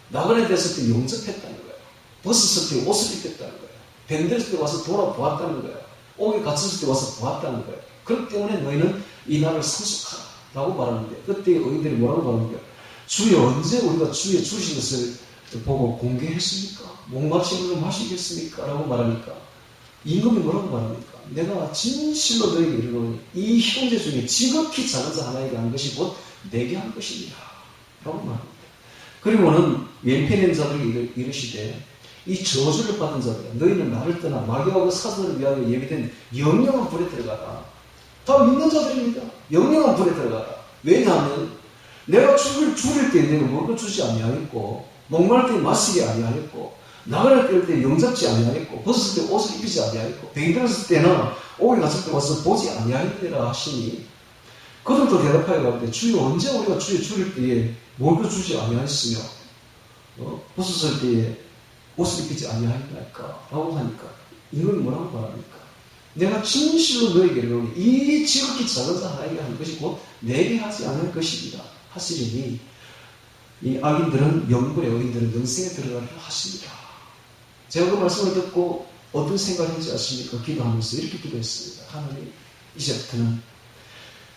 나그네 됐을 때 용접했다는 거예요. 벗었을 때 옷을 입혔다는 거예요. 뱀됐을 때 와서 돌아보았다는 거예요. 옥에 갇혔을 때 와서 보았다는 거예요. 그렇기 때문에 너희는 이 나라를 성숙하라 라고 말하는데 그때 의인들이 뭐라고 말하는 거예요? 주여 언제 우리가 주의 주신 것을 보고 공개했습니까? 목마신 물을 마시겠습니까? 라고 말하니까 임금이 뭐라고 말합니까? 내가 진실로 너에게 이르노니 이 형제 중에 지극히 작은 자 하나에게 한 것이 곧 내게 한 것이니라 라고 말합니다. 그리고는 왼편의 자들에게 이르시되 이 저주를 받은 자들아 너희는 나를 떠나 마귀하고 사단을 위하여 예비된 영영한 불에 들어가라. 다 믿는 자들입니다. 영영한 불에 들어가라. 왜냐하면 내가 줄일 때 내가 먹어 주지 아니하였고 목마를 때 마시게 아니하였고 나그네 뗄 때 영잡지 아니하였고 벗었을 때 옷을 입히지 아니하였고 병이 들었을 때는 오래 갔을 때 와서 보지 아니하였느라 하시니 그들도 대답하여 가는데 주여 언제 우리가 주의 줄일 때에 먹어 주지 아니하였으며 벗었을 때에 옷을 입히지 아니하였나이까 라고 하니까 이건 뭐라고 말합니까? 내가 진실로 너에게 이르노니 이 지극히 작은 자 하나에게 한 것이 곧 내게 하지 않을 것이니라 하시리니 이 악인들은 영불에 의인들은 영생에 들어가리라 하십니다. 제가 그 말씀을 듣고 어떤 생각을 했는지 아십니까? 기도하면서 이렇게 기도했습니다. 하나님 이제부터는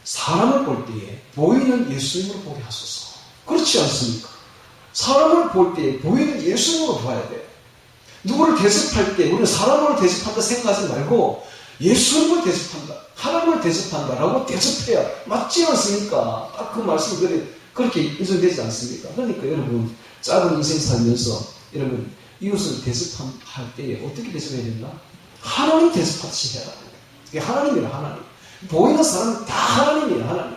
사람을 볼 때에 보이는 예수님으로 보게 하소서. 그렇지 않습니까? 사람을 볼 때에 보이는 예수님으로 봐야 돼. 누구를 대접할 때 우리는 사람을 대접한다 생각하지 말고 예수님을 대접한다, 하나님을 대접한다라고 대접해야 맞지 않습니까? 딱 그 말씀이 그렇게 인정되지 않습니까? 그러니까 여러분 짧은 인생 살면서 여러분 이웃을 대접할 때에 어떻게 대접해야 된다? 하나님 대접하듯이 해라. 이게 하나님이라 하나님. 보이는 사람은 다 하나님이라 하나님.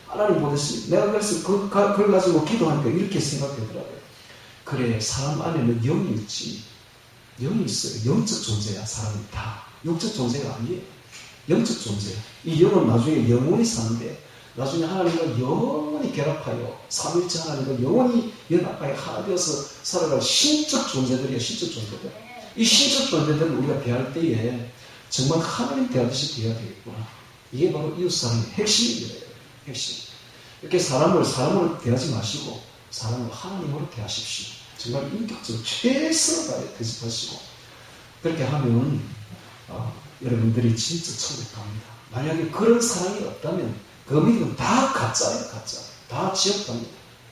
하나님 보듯이 내가 그래서 그걸 가지고 기도하니까 이렇게 생각되더라고요. 그래 사람 안에는 영이 있지. 영이 있어요. 영적 존재야. 사람이 다. 육적 존재가 아니에요. 영적 존재. 이 영은 나중에 영원히 사는데 나중에 하나님과 영원히 결합하여 삼위일체 하나님과 영원히 연합하여 하나 되어서 살아갈 신적 존재들이에요. 신적 존재들. 이 신적 존재들을 우리가 대할 때에 정말 하나님 대하듯이 대해야 되겠구나. 이게 바로 이웃사랑의 핵심입니다. 핵심. 이렇게 사람을 대하지 마시고 사람을 하나님으로 대하십시오. 정말 인격적으로 최선을 다해 대접하시고 그렇게 하면 여러분들이 진짜 천국 갑니다. 만약에 그런 사랑이 없다면 그 믿음은 다 가짜예요. 가짜. 다 지역답니다.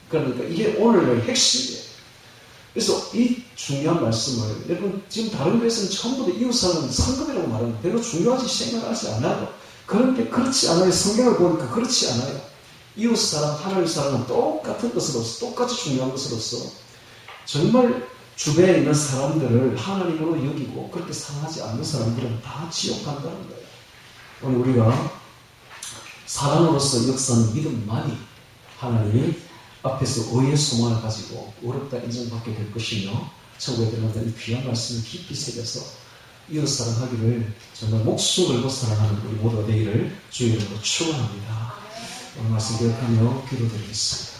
그러니까 이게 오늘의 핵심이에요. 그래서 이 중요한 말씀을 여러분 지금 다른 교회에서는 전부 다 이웃사랑은 상급이라고 말하는데 별로 중요하지 생각하지 않아요. 그런데 그렇지 않아요. 성경을 보니까 그렇지 않아요. 이웃사랑, 하나님 사랑은 똑같은 것으로서 똑같이 중요한 것으로서 정말 주변에 있는 사람들을 하나님으로 여기고 그렇게 사랑하지 않는 사람들은 다 지옥 간다는 거예요. 오늘 우리가 사랑으로서 역사하는 믿음만이 하나님이 앞에서 의의 소망을 가지고 어렵다 인정받게 될 것이며 천국에 들어간다는 귀한 말씀을 깊이 새겨서 이웃사랑하기를 정말 목숨 걸고 사랑하는 우리 모두가 되기를 주의 이름으로 축원합니다. 오늘 말씀 기억하며 기도드리겠습니다.